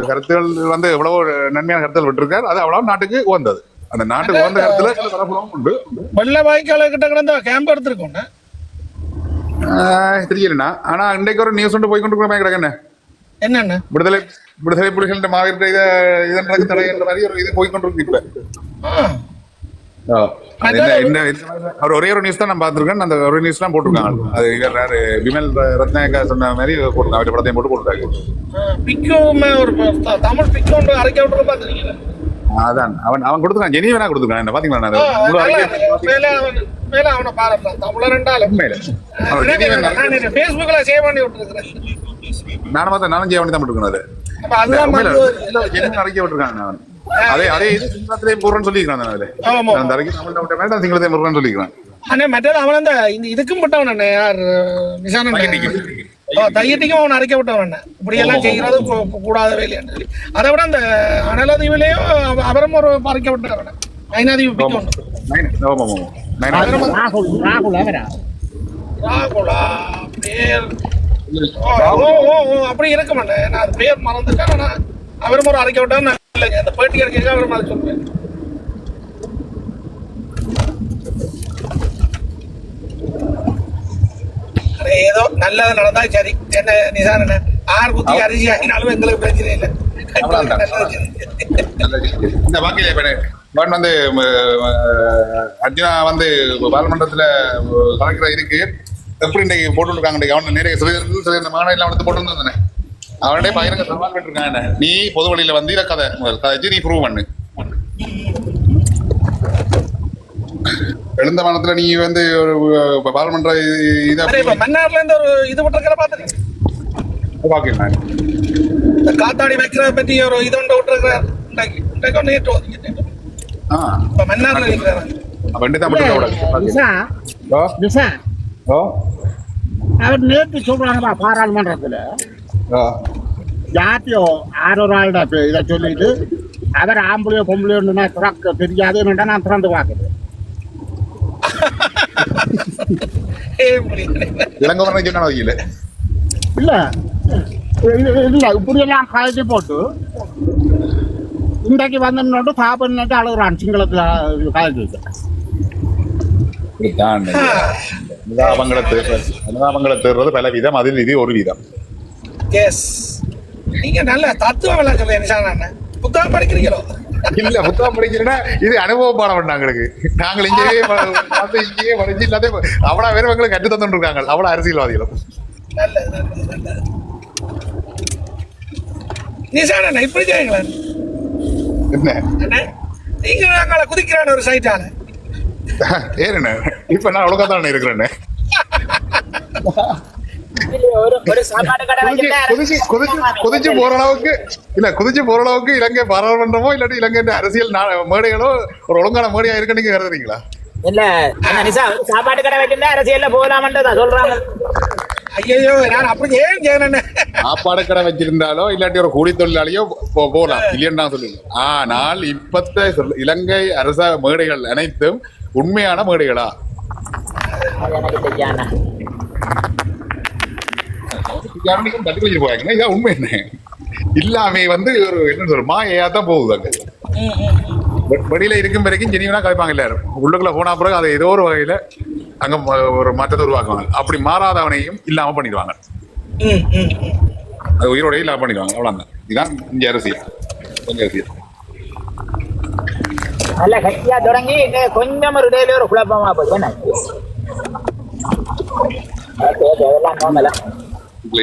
கருத்துகள் எவ்வளவு நன்மையான கருத்துகள் விட்டுருக்காரு. அது அவ்வளவு நாட்டுக்கு உகந்தது. அந்த நாட்டுக்கு உகந்த கருத்துல உண்டு. வெள்ள வாய்க்கால கிட்ட கிடந்த கேம்ப் எடுத்திருக்கோம் தெரியலண்ணா. ஆனா இன்றைக்கு ஒரு நியூஸ் ஒன்று போய்கொண்டு கிடக்குண்ணே. என்னன்னு விடுதலை புலிகள் மாவீர இதன் தடை என்ற மாதிரி ஒரு இது போய்கொண்டிருக்கு. இப்ப ஒரே ஒரு நியூஸ் தான் நான் பார்த்திருக்கேன். அந்த ஒரு நியூஸ் தான் போட்டிருக்காங்க. அது யாரு விமல் ரத்நாயக்கா சொன்ன மாதிரி போட்டிருக்காங்க. அவருடைய படத்தையும் போட்டு போட்டிருக்காங்க. தமிழ் பிக்கு அரைக்க விட்டு பாத்துருக்கீங்க. அதான் அவன் கொடுத்துருக்கான். ஜெனிவனா கொடுத்துருக்கான். என்ன பாத்தீங்களா? அவனை பாருங்க தமிழர் நானும் செய்ய வேண்டி தான் விட்டுருக்கேன். அறிக்கை விட்டுருக்காங்க. அவன் அதே இது சிங்களத்திலேயே போடுறேன்னு சொல்லிக்கிறான். அந்த அறிக்கை தமிழ் சிங்களத்தையும் போடுறேன்னு சொல்லிக்கிறான். மற்றது அவன் அந்த இதுக்கும் விட்டவன் யார் தையத்துக்கும் அவன் அரைக்க விட்டவன். இப்படி எல்லாம் செய்யறது கூடாத வேலையான்னு சொல்லி அதை விட அந்த அனலதீவிலையும் அவரும் ஒரு அரைக்க விட்டவன். ஐநாதீவு அப்படி இருக்க மாட்டேன். நான் அது பேர் மறந்துட்டேன். ஆனா அவரும் ஒரு அரைக்க விட்டா அந்த பேட்டி இருக்க அவரும் அதை சொல்றேன். ஏதோ நல்லது நடந்தா சரி. என்ன நிசான ஆறு குத்தி அரிசி ஆகினாலும் எங்களுக்கு பிரச்சனை இல்லை. இந்த வாக்கிலே வந்து அர்ஜுனா வந்து பாராளுமன்றத்துல கலெக்டர் இருக்கு எப்படி இன்னைக்கு போட்டுருக்காங்க. அவன் நிறைய சில மாநிலம் வந்து போட்டுருந்தானே. அவனே பகிரங்க சவால் விட்டுருக்காங்க. நீ பொது வழியில வந்து இதை கதைச்சு நீ ப்ரூவ் பண்ணு. எழுந்த மாநிலத்துல நீ வந்து பாராளுமன்ற மன்னார்ல இருந்து ஒரு இது விட்டுருக்கிற பாத்துறீங்க. காத்தாடி வைக்கிறத பத்தி ஒரு இது ஒன்று விட்டுருக்கிறார். நேற்று மன்னார்ல அவர் நேற்று சொல்றாங்க பாராளுமன்றத்துல ஜாத்தியோ ஆரோராயிட இதை சொல்லிட்டு அவர் ஆம்பளையோ பொம்பளையோ திறக்க தெரியாது. என்னடா நான் திறந்து பார்க்குறேன். இல்ல இல்ல இப்படியெல்லாம் கழிச்சு போட்டு இன்றைக்கு வந்து சாப்பிட்டு அழுகுறான். சிங்களத்துல கழிச்சு அனுதாபங்களை தேர்றது பல வீதம். அதில் இது ஒரு வீதம். நீங்க நல்ல தத்துவம் புத்தகம் படிக்கிறீங்களோ? இல்ல புத்தகம் படிக்கிறேன்னா இது அனுபவ பாடம் எங்களுக்கு. நாங்கள் இங்கேயே படிச்சு எல்லாத்தையும் அவ்வளவு பேர் எங்களுக்கு கற்று தந்துட்டு இருக்காங்க. அவ்வளவு அரசியல்வாதிகளும் இப்படி செய்யுங்களா? நீங்க குதிக்கிறான ஒரு சைட்டான ஏறுண்ணே. இப்ப நான் அவ்வளவுதான் இருக்கிறேன்னு ஒரு சாப்பாடு கடை வச்சிருந்தா குதிச்சு போற அளவுக்கு இல்ல, குதிச்சு போற அளவுக்கு இலங்கை பாராளுமன்றமோ இல்லாட்டி இலங்கை அரசியல் மேடைகளோ ஒரு ஒழுங்கான மேடையா இருக்கு நீங்க கருதுறீங்களா? இல்ல நிசா சாப்பாடு கடை வச்சிருந்தா அரசியல்ல போகலாம்ன்றதா சொல்றாங்க. ஐயோ நான் அப்படி ஏன் செய்யணும்? சாப்பாடு கடை வச்சிருந்தாலோ இல்லாட்டி ஒரு கூலி தொழிலாளியோ போகலாம் இல்லைன்னு நான் சொல்லுங்க. ஆனால் இப்பத்த இலங்கை அரச மேடைகள் அனைத்தும் உண்மையான மேடைகளா? எனக்கு தெரியாத போயாங்க இதான் உண்மை. என்ன இல்லாம வந்து ஒரு என்ன சொல்ற மாயா தான் போகுது. அங்க வெளியில இருக்கும் வரைக்கும் ஜெனிவனா கலைப்பாங்க எல்லாரும். உள்ளுக்குள்ள போனா பிறகு அதை ஏதோ ஒரு வகையில அங்க ஒரு மாற்றத்தை உருவாக்குவாங்க. அப்படி மாறாதவனையும் இல்லாம பண்ணிடுவாங்க. அது உயிரோட இல்லாம பண்ணிடுவாங்க. அவ்வளவுதான். இதுதான் இங்க அரசியல். நல்ல கட்சியா தொடங்கி கொஞ்சம் ஒரு இடையில ஒரு குழப்பமா போச்சு. என்ன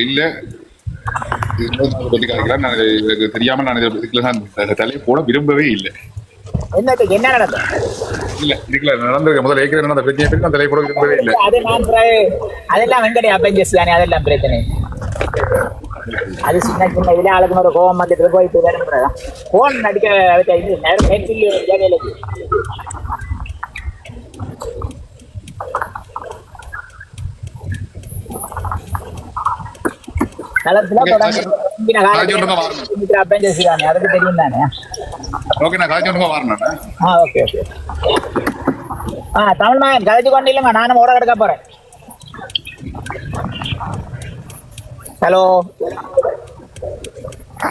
இல்ல தெரியாம நான் தலையை போட விரும்பவே இல்லை. என்னத்துக்கு என்ன நடக்கும்? இல்ல இதுல நடந்திருக்க முதல்ல ஏற்கனவே நடந்த பிரச்சனை நான் தலையை போட விரும்பவே இல்லை. அதெல்லாம் வெங்கடைய அப்பெஞ்சஸ் தானே, அதெல்லாம் பிரச்சனை. அது சின்ன சின்ன இதுல ஆளுக்கு ஒரு கோவம் வந்துட்டு போயிட்டு வேணும்ன்றதா போன் நடிக்க அதுக்கு தெரியும் தானே. தமிழ் மகன் கதைச்சு கொண்டு இல்லைங்க, நானும் ஓட எடுக்க போறேன். ஹலோ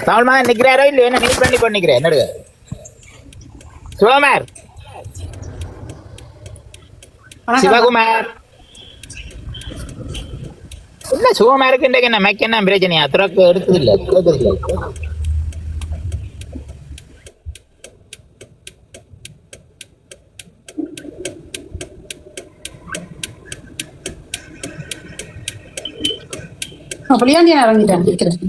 தமிழ் மகன் நிக்கிறாரோ இல்லையோ? என்ன மீட் பண்ணி கொண்டு நிக்கிறேன். என்னடு சிவகுமார், சிவகுமார் இல்ல சிவகுமாருக்கு இன்றைக்கு என்ன மெக்க என்ன பிரச்சனையா? துறக்க எடுத்தது இல்ல, கேட்கறது இல்லை. அப்படியா? நீ இறங்கிட்டேன் கேட்கிறேன்.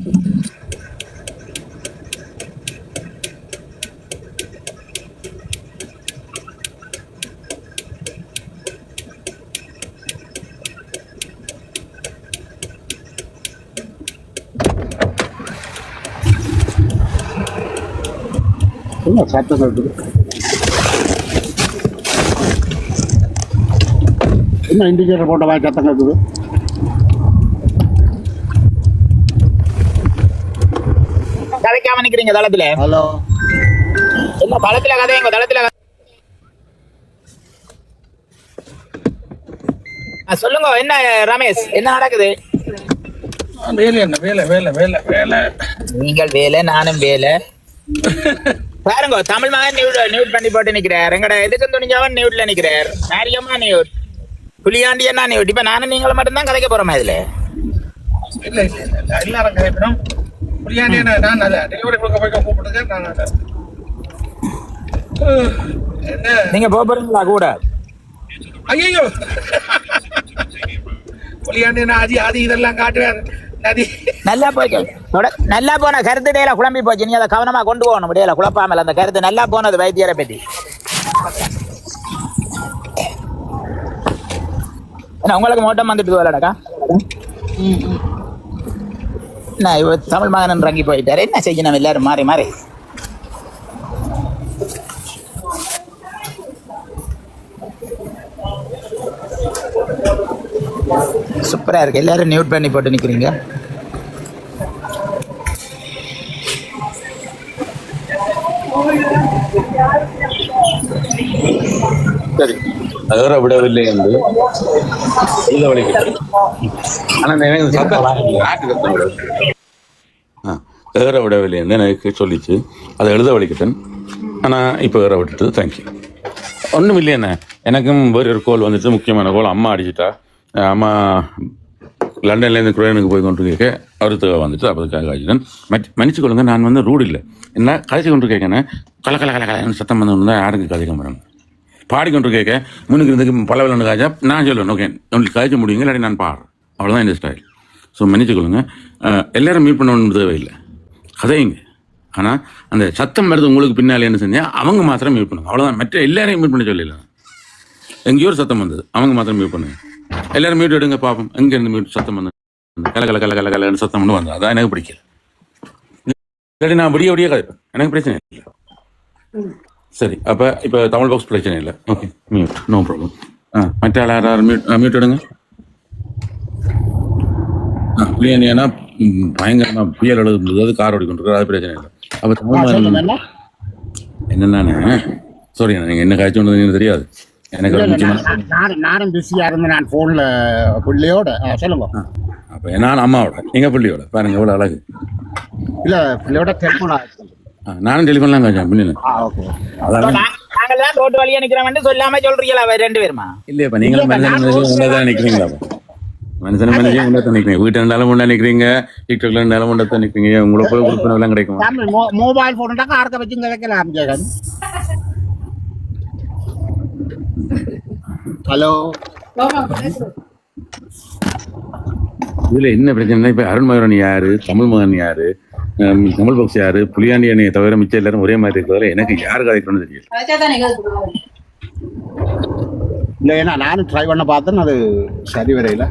சத்தம் கேட்குது. என்ன இண்டிகேட்டர் போட்ட மாதிரி சத்தம் கேட்குது? கதைக்காம நிக்கிறீங்க தளத்துல. ஹலோ என்ன தளத்துல கதைங்க? தளத்துல சொல்லுங்க. என்ன ரமேஷ், என்ன நடக்குது? வேலை என்ன? வேலை வேலை வேலை வேலை. நீங்கள் வேலை, நானும் வேலை. பாருங்க, தமிழ் மகன் நியூட் பண்ணி போட்டு நிக்கிறார். எங்கட எதுக்கு துணிஞ்சவன் நியூட்ல நிக்கிறார். நாரியம்மா நியூட், புலியாண்டி என்ன நியூட். இப்ப நானும் நீங்களும் மட்டும்தான் கதைக்க போறோமா இதுல? இல்ல இல்ல இல்ல எல்லாரும் கதைக்கணும். புலியாண்டி நான் அதை டெலிவரி கொடுக்க போய் கூப்பிட்டுங்க. நான் நீங்க போறீங்களா கூட? ஐயோ புலியாண்டி ஆதி ஆதி இதெல்லாம் காட்டுவேன். நல்லா போய் நல்லா போன கருத்து இடையில குழம்பி போச்சு. நீ அதை கவனமா கொண்டு போகணும். இடையில குழப்பாமல் அந்த கருத்து நல்லா போனது வைத்தியரை பற்றி. உங்களுக்கு மோட்டம் வந்துட்டு வரலடா. தமிழ் மகன் இறங்கி போயிட்டாரு. என்ன செய்யணும்? எல்லாரும் மாறி மாறி சூப்பரா இருக்கு. எல்லாரும் நியூட் பண்ணி போட்டு நிக்கிறீங்க. சரி, அதோட விடவில்லை என்று எழுத வலிக்கிட்டேன். ஏற விடவில்லை என்று எனக்கு சொல்லிச்சு. அதை எழுத வலிக்கிட்டேன். ஆனால் இப்போ ஏற விட்டுட்டு தேங்க்யூ. ஒன்றும் இல்லையண்ணே, எனக்கும் வேறு ஒரு கோல் வந்துட்டு, முக்கியமான கோல். அம்மா அடிச்சுட்டா. அம்மா லண்டன்லேருந்து குரேனுக்கு போய் கொண்டு கேட்க அவருக்காக வந்துட்டு அப்போதுக்காக காய்ச்சிட்டேன். மன்னிச்சு கொள்ளுங்க, நான் வந்து ரூட் இல்லை. என்ன கதைச்சி கொண்டு கேட்கண்ணே, கல கல கல கல சத்தம் வந்து தான் யாருக்கு கதைக்க மாட்டேன். பாடிக்கொண்டு கேட்க முன்னுக்கு இருந்துக்கு பல விளண்டு காய்ச்சா நான் சொல்லுவேன், ஓகே உங்களுக்கு காய்ச்ச முடியுங்க, இல்லாட்டி நான் பாடுறேன். அவ்வளோதான் இந்த ஸ்டைல். ஸோ மன்னிச்சு கொள்ளுங்க. எல்லோரும் மீட் பண்ணணும்னு தேவையில்லை, கதையுங்க. ஆனால் அந்த சத்தம் வருது உங்களுக்கு பின்னாலே என்ன செஞ்சால் அவங்க மாத்திரம் மீட் பண்ணுங்க. அவ்வளோதான். மற்ற எல்லாரையும் மீட் பண்ண சொல்லல. எங்கேயோ ஒரு சத்தம் வந்தது, அவங்க மாத்திரம் மீட் பண்ணுங்க. எல்லாரும் மீட் எடுங்க பார்ப்போம். எங்கேருந்து மீட் சத்தம் வந்தது. கல கல கல கல கலன்னு சத்தம் பண்ணி வந்தேன். அதான் எனக்கு பிடிக்கல. இல்லாட்டி நான் விடிய விடிய கதைப்பேன், எனக்கு பிரச்சனை இல்லை. சரி, அப்போ இப்போ தமிழ் பாக்ஸ் பிரச்சனை இல்லை. Okay, mute, no problem. மற்ற யாராவது மியூட் எடுங்க. புரியனா பயங்கரமா புயல் எழுதும்போது அது கார் ஓடிக்கொண்டிருக்காரு, அது பிரச்சனை இல்லை. அப்போ தமிழ் என்னென்ன சாரி, நீங்கள் என்ன காய்ச்சி கொண்டது தெரியாது எனக்கு. நானும் பிஸியா இருந்தேன், நான் போன்ல பிள்ளையோட. சொல்லுங்க. அப்போ நான் அம்மாவோட, எங்க பிள்ளையோட பாருங்க எவ்வளோ அழகு. இல்ல, பிள்ளையோட டெலிஃபோன். நானும் டெலிஃபோன்லாம் காய்ச்சேன் பிள்ளைங்க. நாங்கெல்லாம் ரோட்டு வழியா நிக்கிறோம் சொல்லாம சொல்றீங்களா 2 பேருமா? இல்லையாப்பா, நீங்களும் மனுஷன் நிக்கிறீங்களா? மனுஷன் உண்டா நிக்கிறீங்க, வீட்டு இருந்தாலும் உண்டா நிக்கிறீங்க, டிக்டாக்ல இருந்தாலும் உண்டா நிக்கிறீங்க. உங்களை போய் கொடுப்பன எல்லாம் கிடைக்கும். மொபைல் போன் காரத்தை வச்சு வைக்கலாம். ஜெகன், ஹலோ. இதுல என்ன பிரச்சனை? இப்ப அருண்மகன் யாரு, தமிழ் மகன் யாரு, தமிழ் பாக்ஸ் யாரு, புலியாண்டி அணியை தவிர மிச்சம் எல்லாரும் ஒரே மாதிரி இருக்கிறதால எனக்கு யாரு கதைக்கணும்னு தெரியல. இல்லை, ஏன்னா நானும் ட்ரை பண்ண பார்த்தேன், அது சரி வரையில.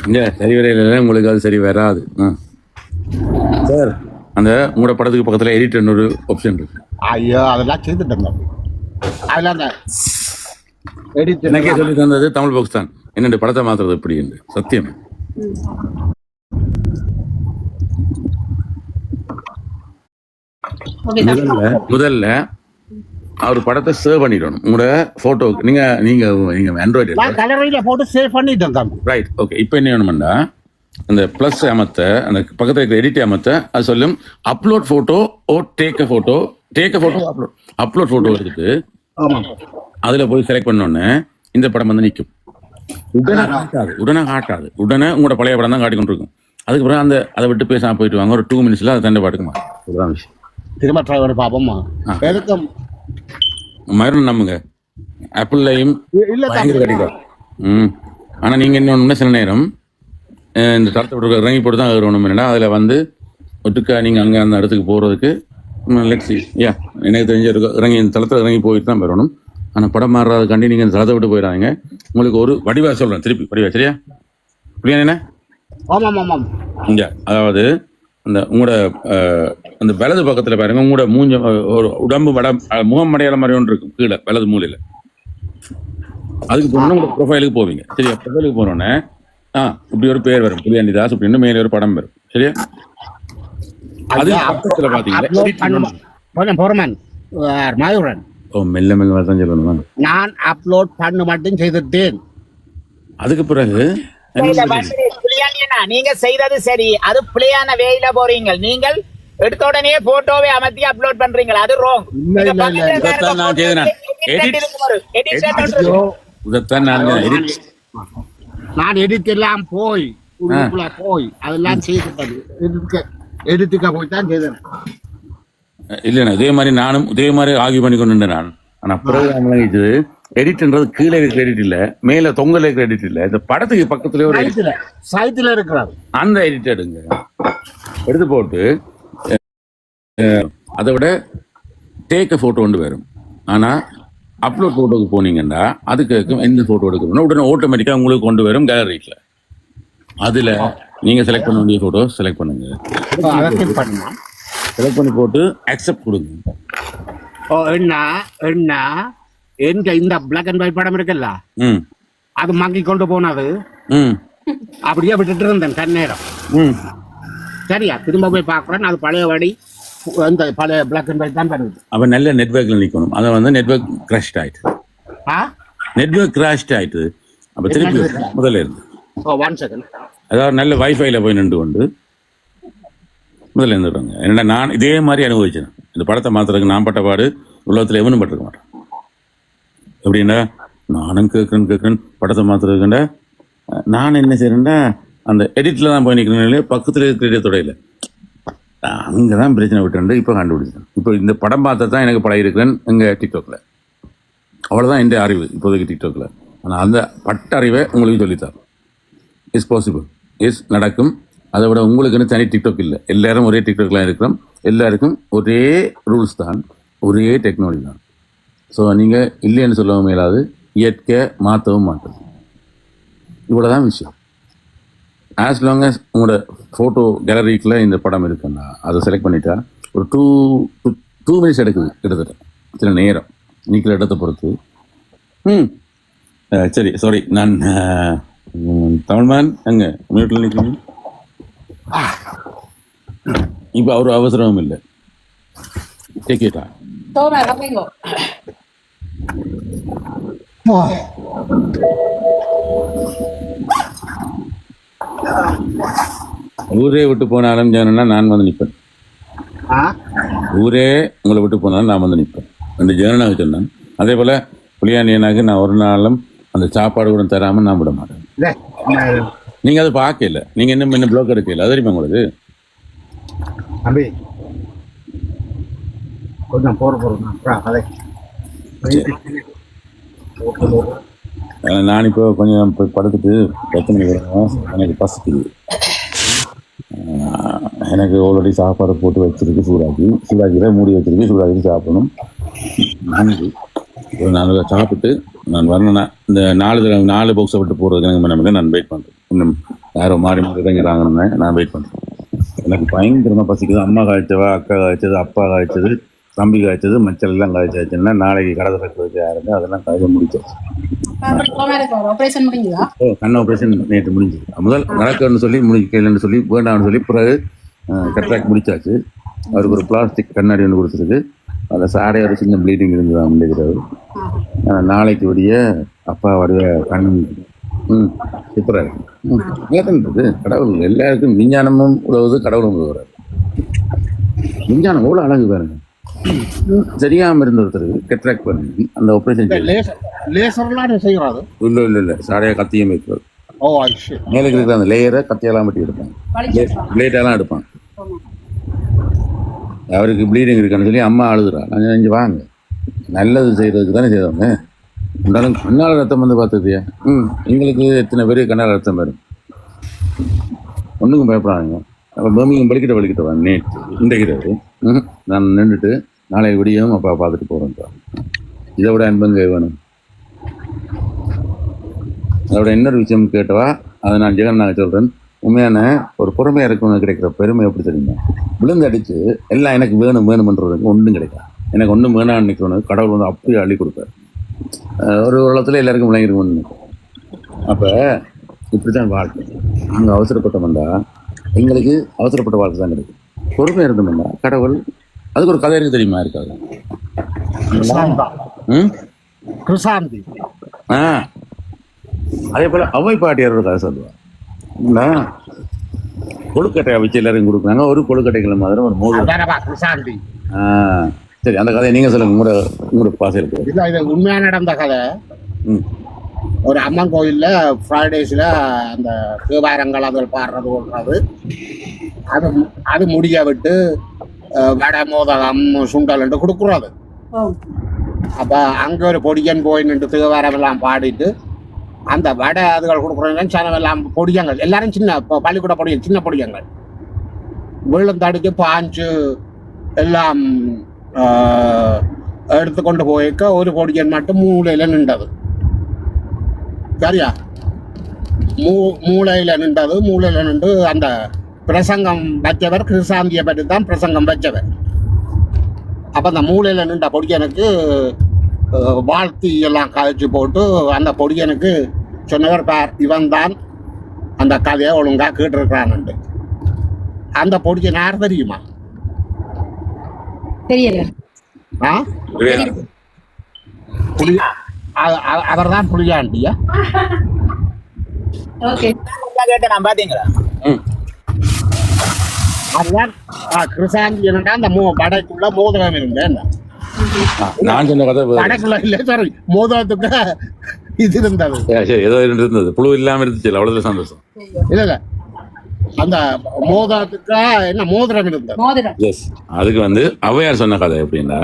இல்லை, சரி வரையில உங்களுக்கு அது சரி வராது. சார், அந்த உங்களோட படத்துக்கு பக்கத்துல எடிட்னு ஒரு ஆப்ஷன் இருக்கு. ஐயோ, அதெல்லாம் செய்துட்டேன். அதெல்லாம் அந்த எடிட் எனக்கே சொல்லி தந்தது தமிழ் பாக்ஸ் தான், என்னென்ன படத்தை மாத்துறது எப்படி என்று. சத்தியம். முதல்ல அவர் படத்தை சேவ் பண்ணிடணும் உங்களோட போட்டோ. நீங்க நீங்க நீங்க ஆண்ட்ராய்டு கலரையில போட்டு சேவ் பண்ணிட்டேன். Right, okay. இப்போ என்ன வேணும்னா அந்த பிளஸ் அமர்த்த, அந்த பக்கத்தில் இருக்கிற எடிட் அமர்த்த, அது சொல்லும் upload photo or take a photo, take a photo upload photo எடுத்துட்டு அதுல போய் செலக்ட் பண்ணோன்னு இந்த படம் வந்து நிற்கும். உடனே காட்டாது. உடனே உங்களோட பழைய படம் தான் காட்டி கொண்டிருக்கும். அதுக்கப்புறம் அந்த அதை விட்டு பேசாம போயிட்டு வாங்க, ஒரு 2 மினிட்ஸ்ல அதை தண்டை பாட்டுக்குமா. அதுதான் விஷயம். திரும்ப ட்ரை பண்ணி பார்ப்போமா? எதுக்கும் மறுநாள் நம்புங்க, ஆப்பிள்லையும் பயங்கர கிடைக்கும். ஆனா நீங்க என்ன சில நேரம் இந்த தளத்தை போட்டு இறங்கி போட்டு தான் வரணும். என்னன்னா அதுல வந்து ஒட்டுக்கா நீங்க அங்க அந்த இடத்துக்கு போறதுக்கு லெட்ஸி எனக்கு தெரிஞ்ச இறங்கி இந்த தளத்தில் இறங்கி போயிட்டு தான் வரணும். ஆனால் படம் மாறுறதுக்காண்டி நீங்கள் இந்த தளத்தை விட்டு போயிடாதீங்க. உங்களுக்கு ஒரு வடிவா சொல்றேன், திருப்பி வடிவா, சரியா? புரியா என்ன? இங்க அதாவது அந்த உங்களோட அந்த வலது பக்கத்துல பாருங்க, உங்களோட மூஞ்ச ஒரு உடம்பு முகம் அடையாள மாதிரி ஒன்று இருக்கும் கீழே வலது மூலையில. அதுக்கு போனோம்னா உங்களோட ப்ரொஃபைலுக்கு போவீங்க, சரியா? ப்ரொஃபைலுக்கு போனோன்னே இப்படி ஒரு பேர் வரும், புலியாண்டி தாஸ் அப்படின்னு மேலே ஒரு படம் வரும், சரியா? அது பக்கத்துல பாத்தீங்கன்னா மெல்ல மெல்ல தான் சொல்லணும். நான் அப்லோட் பண்ண மட்டும் செய்துட்டேன். அதுக்கு பிறகு நீங்க செய்தது சரி, அது பிள்ளையான வேயில போறீங்க. நீங்கள் எடுத்த உடனே போட்டோவை அமர்த்தி அப்லோட் பண்றீங்க, அது ராங். நான் எடிட் எல்லாம் போய் அதெல்லாம் செய்துட்டேன். எடுத்துக்க போய் தான் செய்தேன். இல்லைண்ணா, இதே மாதிரி நானும் இதே மாதிரி ஆகிய பண்ணி கொண்டு நான். ஆனா பிறகு எடிட்ன்றது கீழே இருக்கிற எடிட் இல்ல, மேல தொங்கல இருக்கிற எடிட் இல்ல, இந்த படத்துக்கு பக்கத்துல ஒரு சைட்ல இருக்கிறார் அந்த எடிட் எடுங்க. எடுத்து போட்டு அதை விட டேக் அ போட்டோ கொண்டு வரும். ஆனா அப்லோட் போட்டோக்கு போனீங்கன்னா அதுக்கு எந்த போட்டோ எடுக்கணும்னா உடனே ஆட்டோமேட்டிக்கா உங்களுக்கு கொண்டு வரும் கேலரியில. அதுல நீங்க செலக்ட் பண்ண வேண்டிய போட்டோ செலக்ட் பண்ணுங்க. செலக்ட் பண்ணி போட்டு அக்செப்ட் கொடுங்க. என்ன எங்க இந்த பிளாக் அண்ட் ஒயிட் படம் இருக்குல்ல, அது மங்கி கொண்டு போனது அப்படியே விட்டுட்டு இருந்தேன் கண்ணேரம். சரியா, திரும்ப போய் பார்க்குறேன், அது பழைய வடி அந்த பழைய பிளாக் அண்ட் ஒயிட் தான் பண்ணுது. அப்ப நல்ல நெட்வொர்க்ல நிக்கணும். அதை வந்து நெட்வொர்க் கிராஷ்ட் ஆயிட்டு, நெட்வொர்க் கிராஷ்ட் ஆயிட்டு அப்ப திருப்பி முதல்ல இருந்து 1 செகண்ட், அதாவது நல்ல வைஃபைல போய் நின்று கொண்டு முதல்ல இருந்துடுறாங்க. என்னடா நான் இதே மாதிரி அனுபவிச்சேன். இந்த படத்தை மாத்துறதுக்கு நான் பட்ட பாடு உலகத்தில் எவனும் பட்டிருக்க மாட்டேன். எப்படின்னா நானும் கேட்குறேன் படத்தை மாத்துறதுக்குண்டா நான் என்ன செய்யறேன்டா அந்த எடிட்டில் தான் போய் நிற்கிறேன், பக்கத்தில் இருக்கிற தொடையில் அங்கே தான் பிரச்சனை விட்டுருந்து இப்போ கண்டுபிடிச்சேன். இப்போ இந்த படம் பார்த்து தான் எனக்கு பழகி இருக்கிறேன் எங்கள் டிக்டாக்ல. அவ்வளோதான் என் அறிவு இப்போதைக்கு டிக்டாக்ல. ஆனால் அந்த பட்ட அறிவை உங்களுக்கு சொல்லித்தார். இஸ் பாசிபிள், இஸ் நடக்கும். அதை விட உங்களுக்குன்னு தனி டிக்டாக் இல்லை, எல்லாரும் ஒரே டிக்டாக்லாம் இருக்கிறோம். எல்லாருக்கும் ஒரே ரூல்ஸ் தான், ஒரே டெக்னாலஜி தான். ஸோ நீங்கள் இல்லைன்னு சொல்லவும் மேலாது, இயற்கை மாற்றவும் மாட்டது. இவ்வளோதான் விஷயம். ஆஸ் லாங் as உங்களோட ஃபோட்டோ கேலரிக்குள்ள இந்த படம் இருக்குன்னா அதை செலக்ட் பண்ணிட்டா ஒரு 2 minutes எடுக்குது கிட்டத்தட்ட சில நேரம் நீக்கிற இடத்தை பொறுத்து. சரி சாரி, நான் தமிழ்மான் அங்கே மியூட்டில் நிற்கணும். இப்போ ஒரு அவசரமும் இல்லை, கேட்டா Toma, Rodrigo. ஊரே விட்டு போனாலும் ஜனனா நான் வந்து நிற்பேன். ஊரே உங்களை விட்டு போனாலும் நான் வந்து நிற்பேன் அந்த ஜனனாக சொன்னேன். அதே போல் புளியாண்டியனாக்கு நான் ஒரு நாளும் அந்த சாப்பாடு கூட தராமல் நான் விட மாட்டேன். நீங்கள் அதை பார்க்கல, நீங்கள் என்ன ப்ளாக் எடுக்கல, அது தெரியுமா உங்களுக்கு? தம்பி கொஞ்சம் போகிறேன். நான் இப்போ கொஞ்சம் போய் படுத்துட்டு எத்தனை வருவேன், எனக்கு பசிக்குது. எனக்கு ஆல்ரெடி சாப்பாடு போட்டு வச்சிருக்கு, சூடாக்கிற மூடி வச்சிருக்கு, சூடாக்கி சாப்பிடணும். நான்கு ஒரு 4 சாப்பிட்டு நான் வரணுன்னா இந்த 4 பாக்ஸை விட்டு போகிறதுக்கு எனக்கு மனமில்லை. நான் வெயிட் பண்ணுறேன். இன்னும் யாரோ மாறி இறங்கிறாங்கன்னு நான் வெயிட் பண்ணுறேன். எனக்கு பயங்கரமாக பசிக்குது. அம்மா காய்ச்சவா, அக்கா காய்ச்சது, அப்பா காய்ச்சது, தம்பி காய்ச்சது, மச்சல் எல்லாம் காய்ச்சாச்சுன்னா நாளைக்கு கடை திறக்க யாருங்க அதெல்லாம் காய்ச்சல் முடிச்சாச்சு. கண் ஆப்ரேஷன் நேற்று முடிஞ்சுது. முதல் நடக்கணும்னு சொல்லி முடிக்கலன்னு சொல்லி வேண்டாம்னு சொல்லி பிறகு கட்ராக்ட் முடிச்சாச்சு. அவருக்கு ஒரு பிளாஸ்டிக் கண்ணாடி ஒன்று கொடுத்துருக்கு. அதில் சாடை ஒரு சின்ன ப்ளீடிங் இருந்தது முடிக்கிறாரு. நாளைக்கு உடைய அப்பாவுடைய கண் சூப்பராக இருக்குது. கடவுள் எல்லாருக்கும் விஞ்ஞானமும் உதவுது, கடவுளும் உதவுறாரு. விஞ்ஞானம் எவ்வளோ அழகு பாருங்க. சரியாம இருந்த ஒருத்தருக்கு கெட்ராக்ட் பண்ணி அந்த ஆப்ரேஷன் இல்லை சாடையா கத்தியம் வைக்கிறது. மேலே இருக்கிற அந்த லேயரை கத்தியெல்லாம் வெட்டி எடுப்பாங்க, பிளேட்டெல்லாம் எடுப்பாங்க. அவருக்கு ப்ளீடிங் இருக்கான்னு சொல்லி அம்மா அழுதுறா. நான் செஞ்சு வாங்க, நல்லது செய்யறதுக்கு தானே செய்தவங்க. இருந்தாலும் கண்ணால் ரத்தம் வந்து பார்த்துட்டியா? எங்களுக்கு எத்தனை பேர் கண்ணால் ரத்தம் வரும், ஒன்றுக்கும் பயப்படாங்க. அப்போ பூமியும் வலிக்கிட்ட வாங்க. நேற்று இன்றைக்கிறாரு. நான் நின்றுட்டு நாளைக்கு விடியும் அப்பா பார்த்துட்டு போகிறேன்ப்பா. இதை விட அன்பங்க வேணும். அதோட இன்னொரு விஷயம் கேட்டவா, அதை நான் ஜெகன் நான் சொல்கிறேன். உண்மையான ஒரு பொறுமையாக இருக்கவங்க கிடைக்கிற பெருமை எப்படி தெரியுமா? விழுந்து அடித்து எல்லாம் எனக்கு வேணுமன்றதுக்கு ஒன்றும் கிடைக்காது. எனக்கு ஒன்றும் வேணான்னு நிற்கிறவனுக்கு கடவுள் வந்து அப்படியே அள்ளி கொடுப்பார். ஒரு இடத்துல எல்லாருக்கும் விளங்கிருக்கும்னு. அப்போ இப்படி தான் வாழ்க்கை. அங்கே அவசரப்பட்டோம்னா எங்களுக்கு அவசரப்பட்ட வாழ்க்கை தான் கிடைக்கும். பொறுமையாக இருந்தோம்னா கடவுள் அதுக்கு ஒரு கதை இருக்கு தெரியுமா? இருக்காது. கிருசாந்தி. அதே போல் அவை பாட்டியார் ஒரு கதை சொல்லுவார். கொழுக்கட்டையை வச்சு எல்லாரும் கொடுக்குறாங்க. ஒரு கொழுக்கட்டைகள் மாதிரி ஒரு மோதிரம். சரி, அந்த கதையை நீங்க சொல்லுங்க. உங்களோட பாசை இருக்கு. இது உண்மையா நடந்த கதை. ஒரு அம்மன் கோயில்ல ஃப்ரைடேஸ்ல அந்த தேவாரங்கள் அதில் பாடுறது ஓடுறது அது முடிய விட்டு வடை, மோதகம், சுண்டல் கொடுக்குறது. அப்ப அங்க ஒரு பொடியன் போய் நின்று தேவாரம் எல்லாம் பாடிட்டு அந்த வடை அதுகள் கொடுக்குறோம். சனம் எல்லாம் பொடியங்கள் எல்லாரும் சின்ன பள்ளிக்கூட பொடியன், சின்ன பொடியங்கள் வெள்ளம் தடிச்சு பாஞ்சு எல்லாம் எடுத்துக்கொண்டு போயிருக்க ஒரு பொடியன் மட்டும் மூளையில நின்றது. சரியா? மூளையில நின்று அந்த பிரசங்கம் வச்சவர் கிருசாந்தியை பற்றி தான் பிரசங்கம் வச்சவர். அப்ப அந்த மூளையில நின்ற பொடியனுக்கு வாழ்த்தி எல்லாம் கழிச்சு போட்டு அந்த பொடியனுக்கு சொன்னவர், பார் இவன் தான் அந்த கதையை ஒழுங்கா கேட்டிருக்கிறான். அந்த பொடியன் யார் தெரியுமா? தெரியல. அவர் தான் புளியாண்டியா. அதுதான் கிருசாந்தி என்னன்னா அந்த படைக்குள்ள மோதிரம் இருந்தேன். நான் சொன்ன கதை படைக்குள்ள இல்ல, சாரி, மோதிரத்துக்கு இது இருந்தது. ஏதோ இருந்தது, புழு இல்லாம இருந்துச்சு. அவ்வளவு சந்தோஷம். இல்ல அந்த மோதிரத்துக்கு என்ன மோதிரம் இருந்தது. எஸ், அதுக்கு வந்து ஔவையார் சொன்ன கதை எப்படின்னா,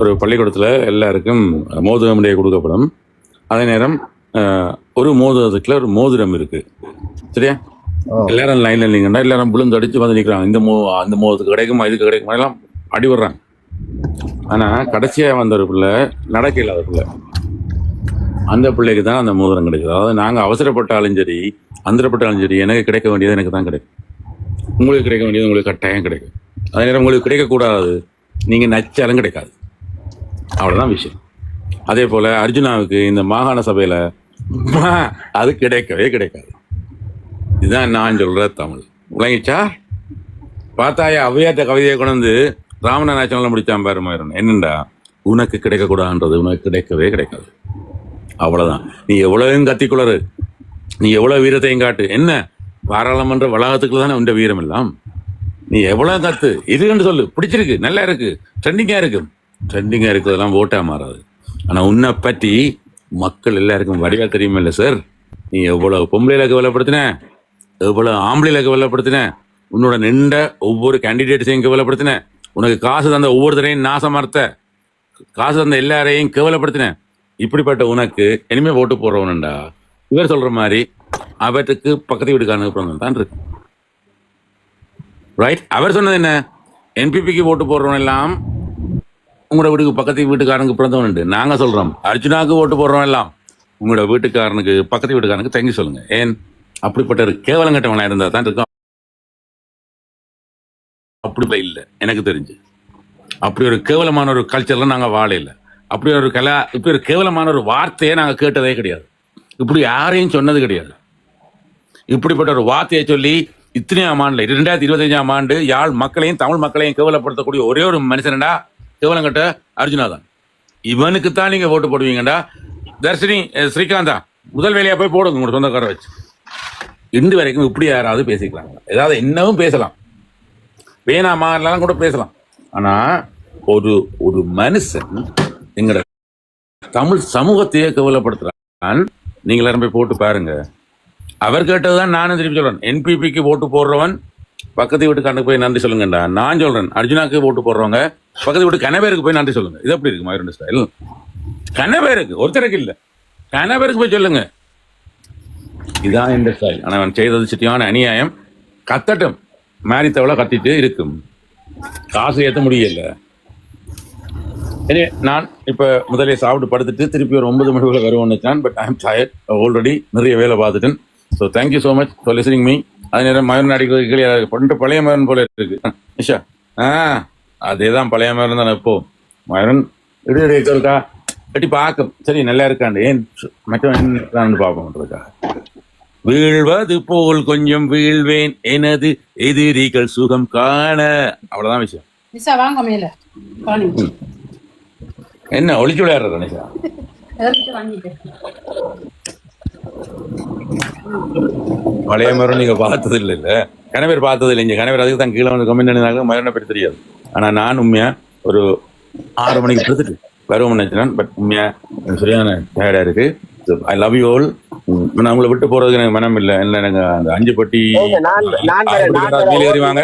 ஒரு பள்ளிக்கூடத்துல எல்லாருக்கும் மோதிரம் கொடுக்கப்படும். அதே நேரம் ஒரு மோதிரத்துக்குள்ள ஒரு மோதிரம் இருக்கு. சரியா? எல்லாரும் லைன்ல இல்லைங்கன்னா எல்லாரும் விழுந்து அடிச்சு வந்து நிற்கிறாங்க. அந்த மோதத்துக்கு கிடைக்குமா, இதுக்கு கிடைக்குமா எல்லாம் அடி விடுறாங்க. ஆனா கடைசியா வந்த ஒரு பிள்ளை நடக்க இல்லாத பிள்ளை அந்த பிள்ளைக்கு தான் அந்த மோதிரம் கிடைக்குது. அதாவது நாங்கள் அவசரப்பட்டாலும் சரி, அந்தரப்பட்டாலும் சரி, எனக்கு கிடைக்க வேண்டியது எனக்கு தான் கிடைக்கும். உங்களுக்கு கிடைக்க வேண்டியது உங்களுக்கு கட்டாயம் கிடைக்கும். அதே நேரம் உங்களுக்கு கிடைக்கக்கூடாது, நீங்கள் நச்சாலும் கிடைக்காது. அவ்வளோதான் விஷயம். அதே போல் அர்ஜுனாவுக்கு இந்த மாகாண சபையில் அது கிடைக்கவே கிடைக்காது. இதுதான் நான் சொல்கிற தமிழ். விளங்கிச்சா? பார்த்தாயா அவ்வையாத்த கவிதையை கொண்டு வந்து ராமநாத நாச்சனில் முடித்தான் பாரு மயிரன். என்னண்டா, உனக்கு கிடைக்கக்கூடாதுன்றது உனக்கு கிடைக்கவே கிடைக்காது. அவ்வளோதான். நீ எவ்வளவையும் கத்திக்குளரு, நீ எவ்வளோ வீரத்தையும் காட்டு. என்ன பாராளுமன்ற வளாகத்துக்குள்ள தானே உண்ட வீரம் எல்லாம். நீ எவ்வளோ கத்து இதுன்னு சொல்லு, பிடிச்சிருக்கு, நல்லா இருக்கு, ட்ரெண்டிங்காக இருக்கு. ட்ரெண்டிங்காக இருக்கிறதெல்லாம் ஓட்டாக மாறாது. ஆனால் உன்னை பற்றி மக்கள் எல்லாருக்கும் வடிவா தெரியுமா இல்லை சார்? நீ எவ்வளோ பொம்பளையில கவலைப்படுத்தின, எவ்வளோ ஆம்பளையில கவலைப்படுத்தின, உன்னோட நின்ற ஒவ்வொரு கேண்டிடேட்ஸையும் கவலைப்படுத்தின, உனக்கு காசு தந்த ஒவ்வொருத்தரையும் நாசமர்த்த, காசு தந்த எல்லாரையும் கேவலப்படுத்தின. இப்படிப்பட்ட உனக்கு இனிமே ஓட்டு போடுறவனுண்டா இவர் சொல்ற மாதிரி அவற்றுக்கு பக்கத்து வீட்டுக்காரனுக்கு தான் இருக்கு. ரைட்? அவர் சொன்னது என்ன? என்பிபிக்கு ஓட்டு போடுறவன் எல்லாம் உங்களோட வீட்டுக்கு பக்கத்து வீட்டுக்காரனுக்கு பிறந்தவன். நாங்க சொல்றோம் அர்ஜுனாவுக்கு ஓட்டு போடுறவன் எல்லாம் உங்களோட வீட்டுக்காரனுக்கு பக்கத்து வீட்டுக்காரனுக்கு தேங்கி சொல்லுங்க. ஏன்? அப்படிப்பட்ட ஒரு கேவலம் கட்டவனா இருந்தா தான் இருக்கும். அப்படி இல்லை, எனக்கு தெரிஞ்சு அப்படி ஒரு கேவலமான ஒரு கல்ச்சர்ல நாங்க வாழ இல்லை. அப்படி ஒரு இப்படி ஒரு கேவலமான ஒரு வார்த்தையை நாங்க கேட்டதே கிடையாது. இப்படி யாரையும் சொன்னது கிடையாது. இப்படிப்பட்ட ஒரு வார்த்தையை சொல்லி இத்தனையாம் ஆண்டுல 2025ஆம் ஆண்டு யாழ் மக்களையும் தமிழ் மக்களையும் கேவலப்படுத்தக்கூடிய ஒரே ஒரு மனுஷனடா கேவலம் கட்ட அர்ஜுனா தான். இவனுக்கு தான் நீங்க ஓட்டு போடுவீங்கடா. தர்ஷினி ஸ்ரீகாந்தா முதல் வேலையா போய் போடுங்க உங்களோட சொந்தக்கார வச்சு. இன்று வரைக்கும் இப்படி யாராவது பேசிக்கலாம், ஏதாவது இன்னமும் பேசலாம், வேணாமா எல்லாம் கூட பேசலாம். ஆனா ஒரு ஒரு மனுஷன் எங்கட தமிழ் சமூகத்தையே கவலைப்படுத்துறான். நீங்க எல்லாரும் போய் போட்டு பாருங்க. அவர் கேட்டதுதான் நானும் திருப்பி சொல்றேன். என்பிபிக்கு ஓட்டு போடுறவன் பக்கத்து வீட்டுக்காரனுக்கு போய் நன்றி சொல்லுங்கடா. நான் சொல்றேன் அர்ஜுனாக்கு ஓட்டு போடுறவங்க பக்கத்து வீட்டு கனவேருக்கு போய் நன்றி சொல்லுங்க. இது எப்படி இருக்கு மயூரன் ஸ்டைல்? கனவேருக்கு, ஒருத்தருக்கு இல்ல, கனவேருக்கு போய் சொல்லுங்க. இதுதான் இந்த ஸ்டைல். ஆனா அவன் செய்தது சிட்டியான அநியாயம். கத்தட்டும், மேரித்தவளை கத்திட்டு இருக்கும், காசு ஏற்ற முடியல. நான் இப்ப முதலே சாப்பிட்டு படுத்துட்டு திருப்பி ஒரு 9 மணிக்குள்ள வருவோம்னு நினைச்சேன். But I am tired, already நிறைய வேலை பார்த்துட்டேன். So thank you so much for listening me. அதே நேரம் மயூரன் அடிக்க பண்டு பழைய மயூரன் போல இருக்கு நிஷா. அதேதான் பழைய மயூரன் தானே. இப்போ மயூரன் இருக்கா கட்டி பார்க்கும், சரி நல்லா இருக்காண்டு, ஏன் மற்றவன் பார்ப்போம்ன்றதுக்கா வீழ்வது போல் கொஞ்சம் வீழ்வேன் எனது எதிரிகள் சுகம் காண. அவ்வளவுதான் விஷயம். நிஷா வாங்க மேல. என்ன ஒளிச்சு விளையாடுற நிஷா? பழைய மரம் நீங்க பார்த்தது இல்ல, கணவர் பார்த்தது இல்லை. இங்க கணவர் அதுக்கு தான் கீழே வந்து கமெண்ட் பண்ணினாங்க. மரண பற்றி தெரியாது. ஆனா நான் உண்மையா ஒரு 6 மணிக்கு படுத்துட்டு வருவோம் நினைச்சேன். பட் உண்மையா சரியான டயர்டா இருக்கு. I love you all. நான் உங்களை விட்டு போறதுக்கு எனக்கு மனம் இல்லை. இல்லை எனக்கு அந்த 5 பட்டி ஏறிவாங்க.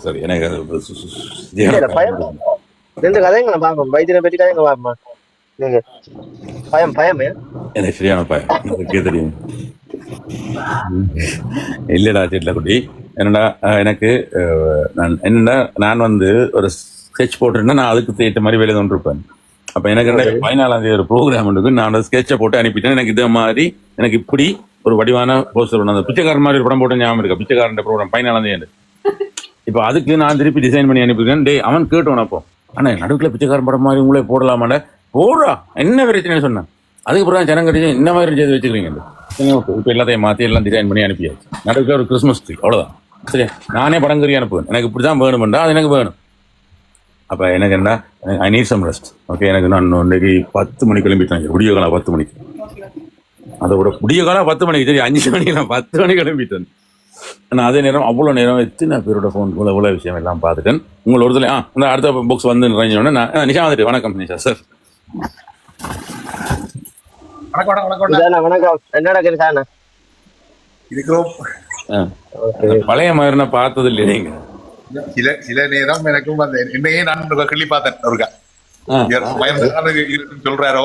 சரி எனக்கு எனக்கு சரியான பயம். எனக்கே தெரியும். இல்லடா செட்ல குட்டி. என்னடா எனக்கு நான் வந்து ஒரு ஸ்கெட்ச் போட்டுருந்தேன். நான் அதுக்கு ஏற்ற மாதிரி வேலை தோன்றிருப்பேன். அப்ப எனக்கு 14ஆம் தேதி ஒரு ப்ரோக்ராம் இருக்கு. நான் அந்த ஸ்கெட்சை போட்டு அனுப்பிட்டேன். எனக்கு இதே மாதிரி எனக்கு இப்படி ஒரு வடிவான போஸ்டர் ஒன்று, அந்த பிச்சைக்காரன் மாதிரி ஒரு படம் போட்டு ஞாபகம் இருக்கா? பிச்சைக்காரன் ப்ரோக்ராம் 14ஆம் தேதி. இப்போ அதுக்கு நான் திருப்பி டிசைன் பண்ணி அனுப்பியிருக்கேன். டே அவன் கேட்டோம். அப்போ ஆனா நடுவில் பிச்சைக்காரன் படம் மாதிரி உங்களே போடலாமாண்ட? போடுறா, என்ன பிரச்சனை சொன்னேன். அதுக்கப்புறம் ஜனம் கட்டிச்சு இந்த மாதிரி செய்து வச்சுக்கிறீங்க. இப்போ எல்லாத்தையும் மாற்றி எல்லாம் டிசைன் பண்ணி அனுப்பியாச்சு. நடுவில் ஒரு கிறிஸ்மஸ் ட்ரீ, அவ்வளோதான். சரி, நானே படம் கறி அனுப்புவேன். எனக்கு இப்படி தான் வேணுமெண்டா அது எனக்கு வேணும். அப்போ எனக்கு என்ன, I need some rest. Okay, எனக்கு நான் இன்னைக்கு 10 மணிக்கு கிளம்பிட்டேன். விடிய காலம் 10 மணிக்கு. அதோட விடிய காலம் 10 மணிக்கு. சரி, 5 மணிக்கு நான் 10 மணிக்கு கிளம்பிட்டேன். நான் அதே நேரம் அவ்வளோ நேரம் எத்தனை பேரோட ஃபோன் போல இவ்வளோ விஷயம் எல்லாம் பார்த்துட்டேன். உங்களை ஒருத்தர் இந்த அடுத்த புக்ஸ் வந்து நிறைஞ்சோடனே நான் நிஷா வந்துட்டு. வணக்கம் நிஷா சார். பழைய மயூரனை பார்த்தது இல்லையா நீங்க? சில நேரம் எனக்கும் என்னையே நான் கிள்ளி பார்த்தேன். சொல்றாரோ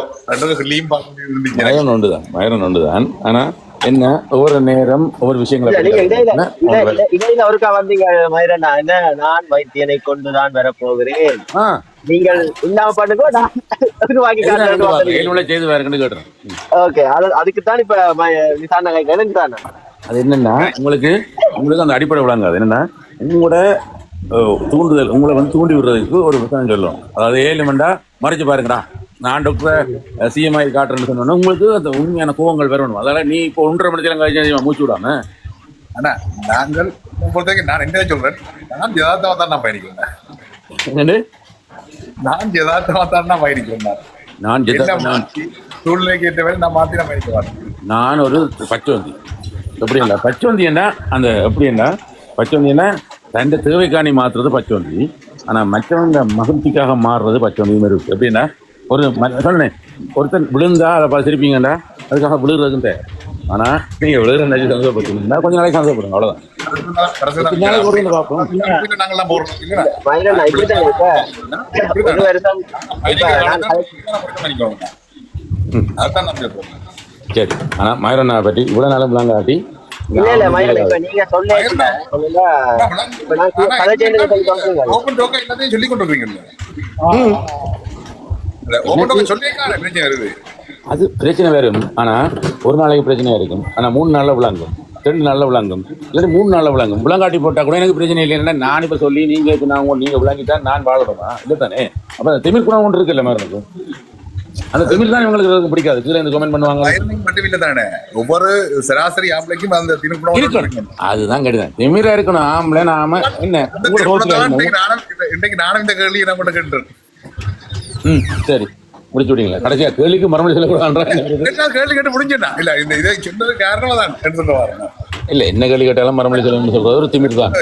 மயூரன் ஒன்றுதான். ஆனா என்ன ஒவ்வொரு நேரம் ஒவ்வொரு விஷயங்களை ஒருக்கா வந்தீங்க மயூரன், நான் வைத்தியனை கொண்டுதான் வரப்போகிறேன். நீங்கள் இல்லாம பண்ணுங்க நான் உருவாக்கி காட்டுறேன். செய்து வேறுன்னு கேட்டுறேன். ஓகே, அதுக்குத்தான் இப்ப விசாரணை கேட்கறேன். அது என்னன்னா உங்களுக்கு அந்த அடிப்படை விளங்காது. என்னன்னா உங்களோட தூண்டுதல் உங்களை வந்து தூண்டி விடுறதுக்கு ஒரு புத்தகம் சொல்லுவோம். அதாவது 7 மண்டா மறைச்சு பாருங்கடா, நான் டாக்டர் சிஎம்ஐ காட்டுறேன்னு சொன்னோன்னா உங்களுக்கு அந்த உண்மையான கோவங்கள் வரணும். அதனால நீ இப்போ 1.5 மணி நேரம் கழிச்சு மூச்சு விடாம. ஆனா நாங்கள் பொறுத்தவரைக்கும் நான் என்ன சொல்றேன், நான் யதார்த்தமா தான் நான் பயணிக்கிறேன். என்னண்டு நான் யதார்த்தமா தான் நான் பயணிக்கிறேன். நான் சூழ்நிலைக்கு ஏற்ற வேலை நான் மாத்தி நான் பயணிக்க வரேன். நான் ஒரு பச்சவந்தி. எப்படி இல்லை பச்சவந்தி என்ன அந்த எப்படி என்ன பச்சவந்தி என்ன தன் தேவைக்காணி மாற்றுறது பச்சவந்தி. ஆனால் மற்றவங்க மகிழ்ச்சிக்காக மாறுறது பச்சவந்தி மாதிரி இருக்கு. எப்படின்னா ஒரு சொன்னேன் ஒருத்தன் விழுந்தா அதை பார்த்துருப்பீங்கடா, அதுக்காக விழுகிறதுன்னு தேவை. ஆனால் நீங்கள் விழுகிற நினைச்சு சந்தோஷப்பட்டீங்கன்னா கொஞ்சம் நாளைக்கு சந்தோஷப்படுங்க, அவ்வளோதான். நாங்கெல்லாம் போறோம் சரி. ஆனால் மயிரண்ணா பற்றி இவ்வளோ நாளும் விளாங்காட்டி இல்ல மயிரன் இப்ப நீங்க எல்லாத்தையும் சொல்லி கொண்டு வருவீங்க. அது பிரச்சனை வரும். ஆனா ஒரு நாளைக்கு பிரச்சனையா இருக்கும். ஆனா 3 நாள்ல விளங்கும், 2 நாள்ல விளங்கும், இல்லாட்டி 3 நாள்ல விளங்கும். விளங்காட்டி போட்டா கூட எனக்கு பிரச்சனை இல்லைன்னா நான் இப்ப சொல்லி நீங்க நீங்க விளங்கிட்டா நான் வாழணுமா இல்லை தானே? அப்ப திமிர் குணம் ஒன்று இருக்குல்ல மாதிரி இருக்கும். அந்த திமிர் தான் இவங்களுக்கு பிடிக்காது. கீழே இந்த கமெண்ட் பண்ணுவாங்க. மட்டும் இல்ல தானே, ஒவ்வொரு சராசரி ஆம்பளைக்கும் அந்த திமிர் குணம் இருக்கணும். அதுதான் கெடுதான். திமிரா இருக்கணும் ஆம்பளை. நாம என்ன இன்றைக்கு நானும் இந்த கேள்வி என்ன பண்ண கேட்டுறேன். சரி முடிச்சு விட்டீங்களா? கடைசியா கேள்விக்கு மறுமொழி சொல்லக்கூடாது. கேள்வி கேட்டு முடிஞ்சுட்டா இல்ல இந்த இதை சொன்னது காரணமா தான் சொல்ல வரேன். இல்ல என்ன கேள்வி கேட்டாலும் மறுமொழி சொல்லணும்னு சொல்றது ஒரு திமிர் தான்.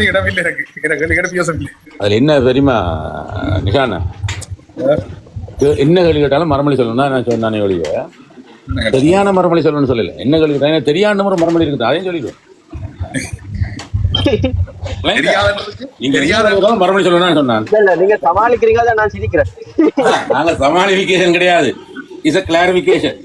இடமில்லை எனக்கு கேள்வி கேட்டு பேச முடியல. அதுல என்ன தெரியுமா நிஷானா, என்ன கேள்வி கேட்டாலும் மறுமொழி சொல்லணும்னா நான் சொன்னானே ஒழிய சரியான மறுமொழி சொல்லணும்னு சொல்லல. என்ன கேள்வி கேட்டா தெரியாத ஒரு மறுமொழி இருக்குது, அதையும் சொல்லிடுவோம். மறுமொழி சொல்லணும்னு சொன்னான். நீங்க சமாளிக்கிறீங்க, நான் சிரிக்கிறேன். நாங்க சமாளிஃபிகேஷன் கிடையாது, இஸ் a clarification.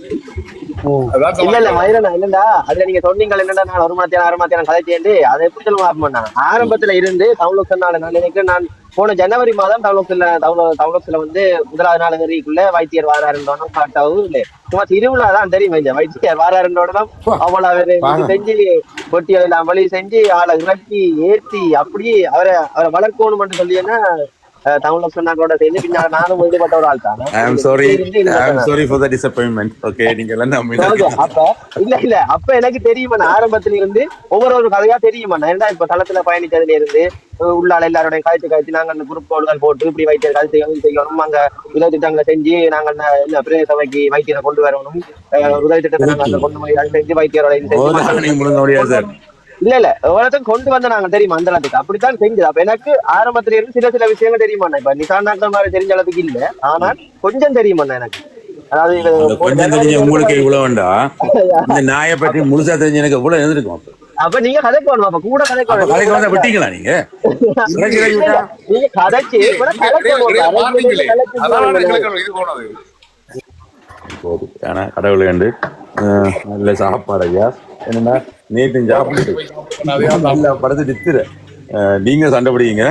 இல்ல மயிரண்ணா இல்லண்டா, அதுல நீங்க சொன்னீங்க என்னடா நான் 1 மணி நேரம் கதைச்சேன். அதை எப்படி சொல்லுவாங்க, ஆரம்பத்துல இருந்து தமிழ் நான் நினைக்கிறேன். நான் போன ஜனவரி மாதம் தமிழகத்துல வந்து 1வது நாளுக்குள்ள வைத்தியர் வாராருன்றோம் காட்டாவும் இல்லை. சும்மா திருவிழா தான் தெரியும். இந்த வைத்தியர் வாராருன்றோம் அவ்வளவு செஞ்சு பொட்டியை எல்லாம் வழி செஞ்சு ஆளை இறக்கி ஏற்றி அப்படியே அவரை வளர்க்கணும் சொல்லியன்னா தமிழ்ல சொன்னாங்களோட சேர்ந்து பின்னால நானும் ஈடுபட்ட ஒரு ஆள் தான். அப்ப எனக்கு தெரியுமா, ஆரம்பத்துல இருந்து ஒவ்வொரு கதையா தெரியுமா. ஏன்னா இப்ப தளத்துல பயணிச்சதுல இருந்து உள்ளால எல்லாரோட காய்ச்சி நாங்க அந்த குரூப் கோள்கள் போட்டு இப்படி வைத்தியர் கதை செய்யணும், அங்க உதவி திட்டங்களை செஞ்சு நாங்க என்ன பிரதேச சபைக்கு வைத்தியரை கொண்டு வரணும், உதவி திட்டத்தை நாங்க கொண்டு போய் செஞ்சு வைத்தியரோட இல்ல எவ்வளவுக்கும் கொண்டு வந்த நாங்க தெரியுமா அந்த அளவுக்கு அப்படித்தான் செஞ்சது. அப்ப எனக்கு ஆரம்பத்துல இருந்து சில விஷயங்கள் தெரியுமா. இப்ப நிசாநாக்கள் மாதிரி தெரிஞ்ச அளவுக்கு இல்ல, ஆனால் கொஞ்சம் தெரியுமா எனக்கு. அதாவது கொஞ்சம் தெரிஞ்ச உங்களுக்கு இவ்வளவு வேண்டா, இந்த நாயை பற்றி முழுசா தெரிஞ்ச எனக்கு இவ்வளவு இருந்திருக்கும். அப்ப நீங்க கதைக்கு வரணும், அப்ப கூட கதைக்கு வந்தா விட்டீங்களா நீங்க? நீங்க கதைச்சு ஆனா கடவுள் வேண்டு நல்ல சாப்பாடு ஐயா. என்னன்னா நேற்று சாப்பிட்டு நல்லா படுத்து நித்துற நீங்க சண்டை பிடிங்க.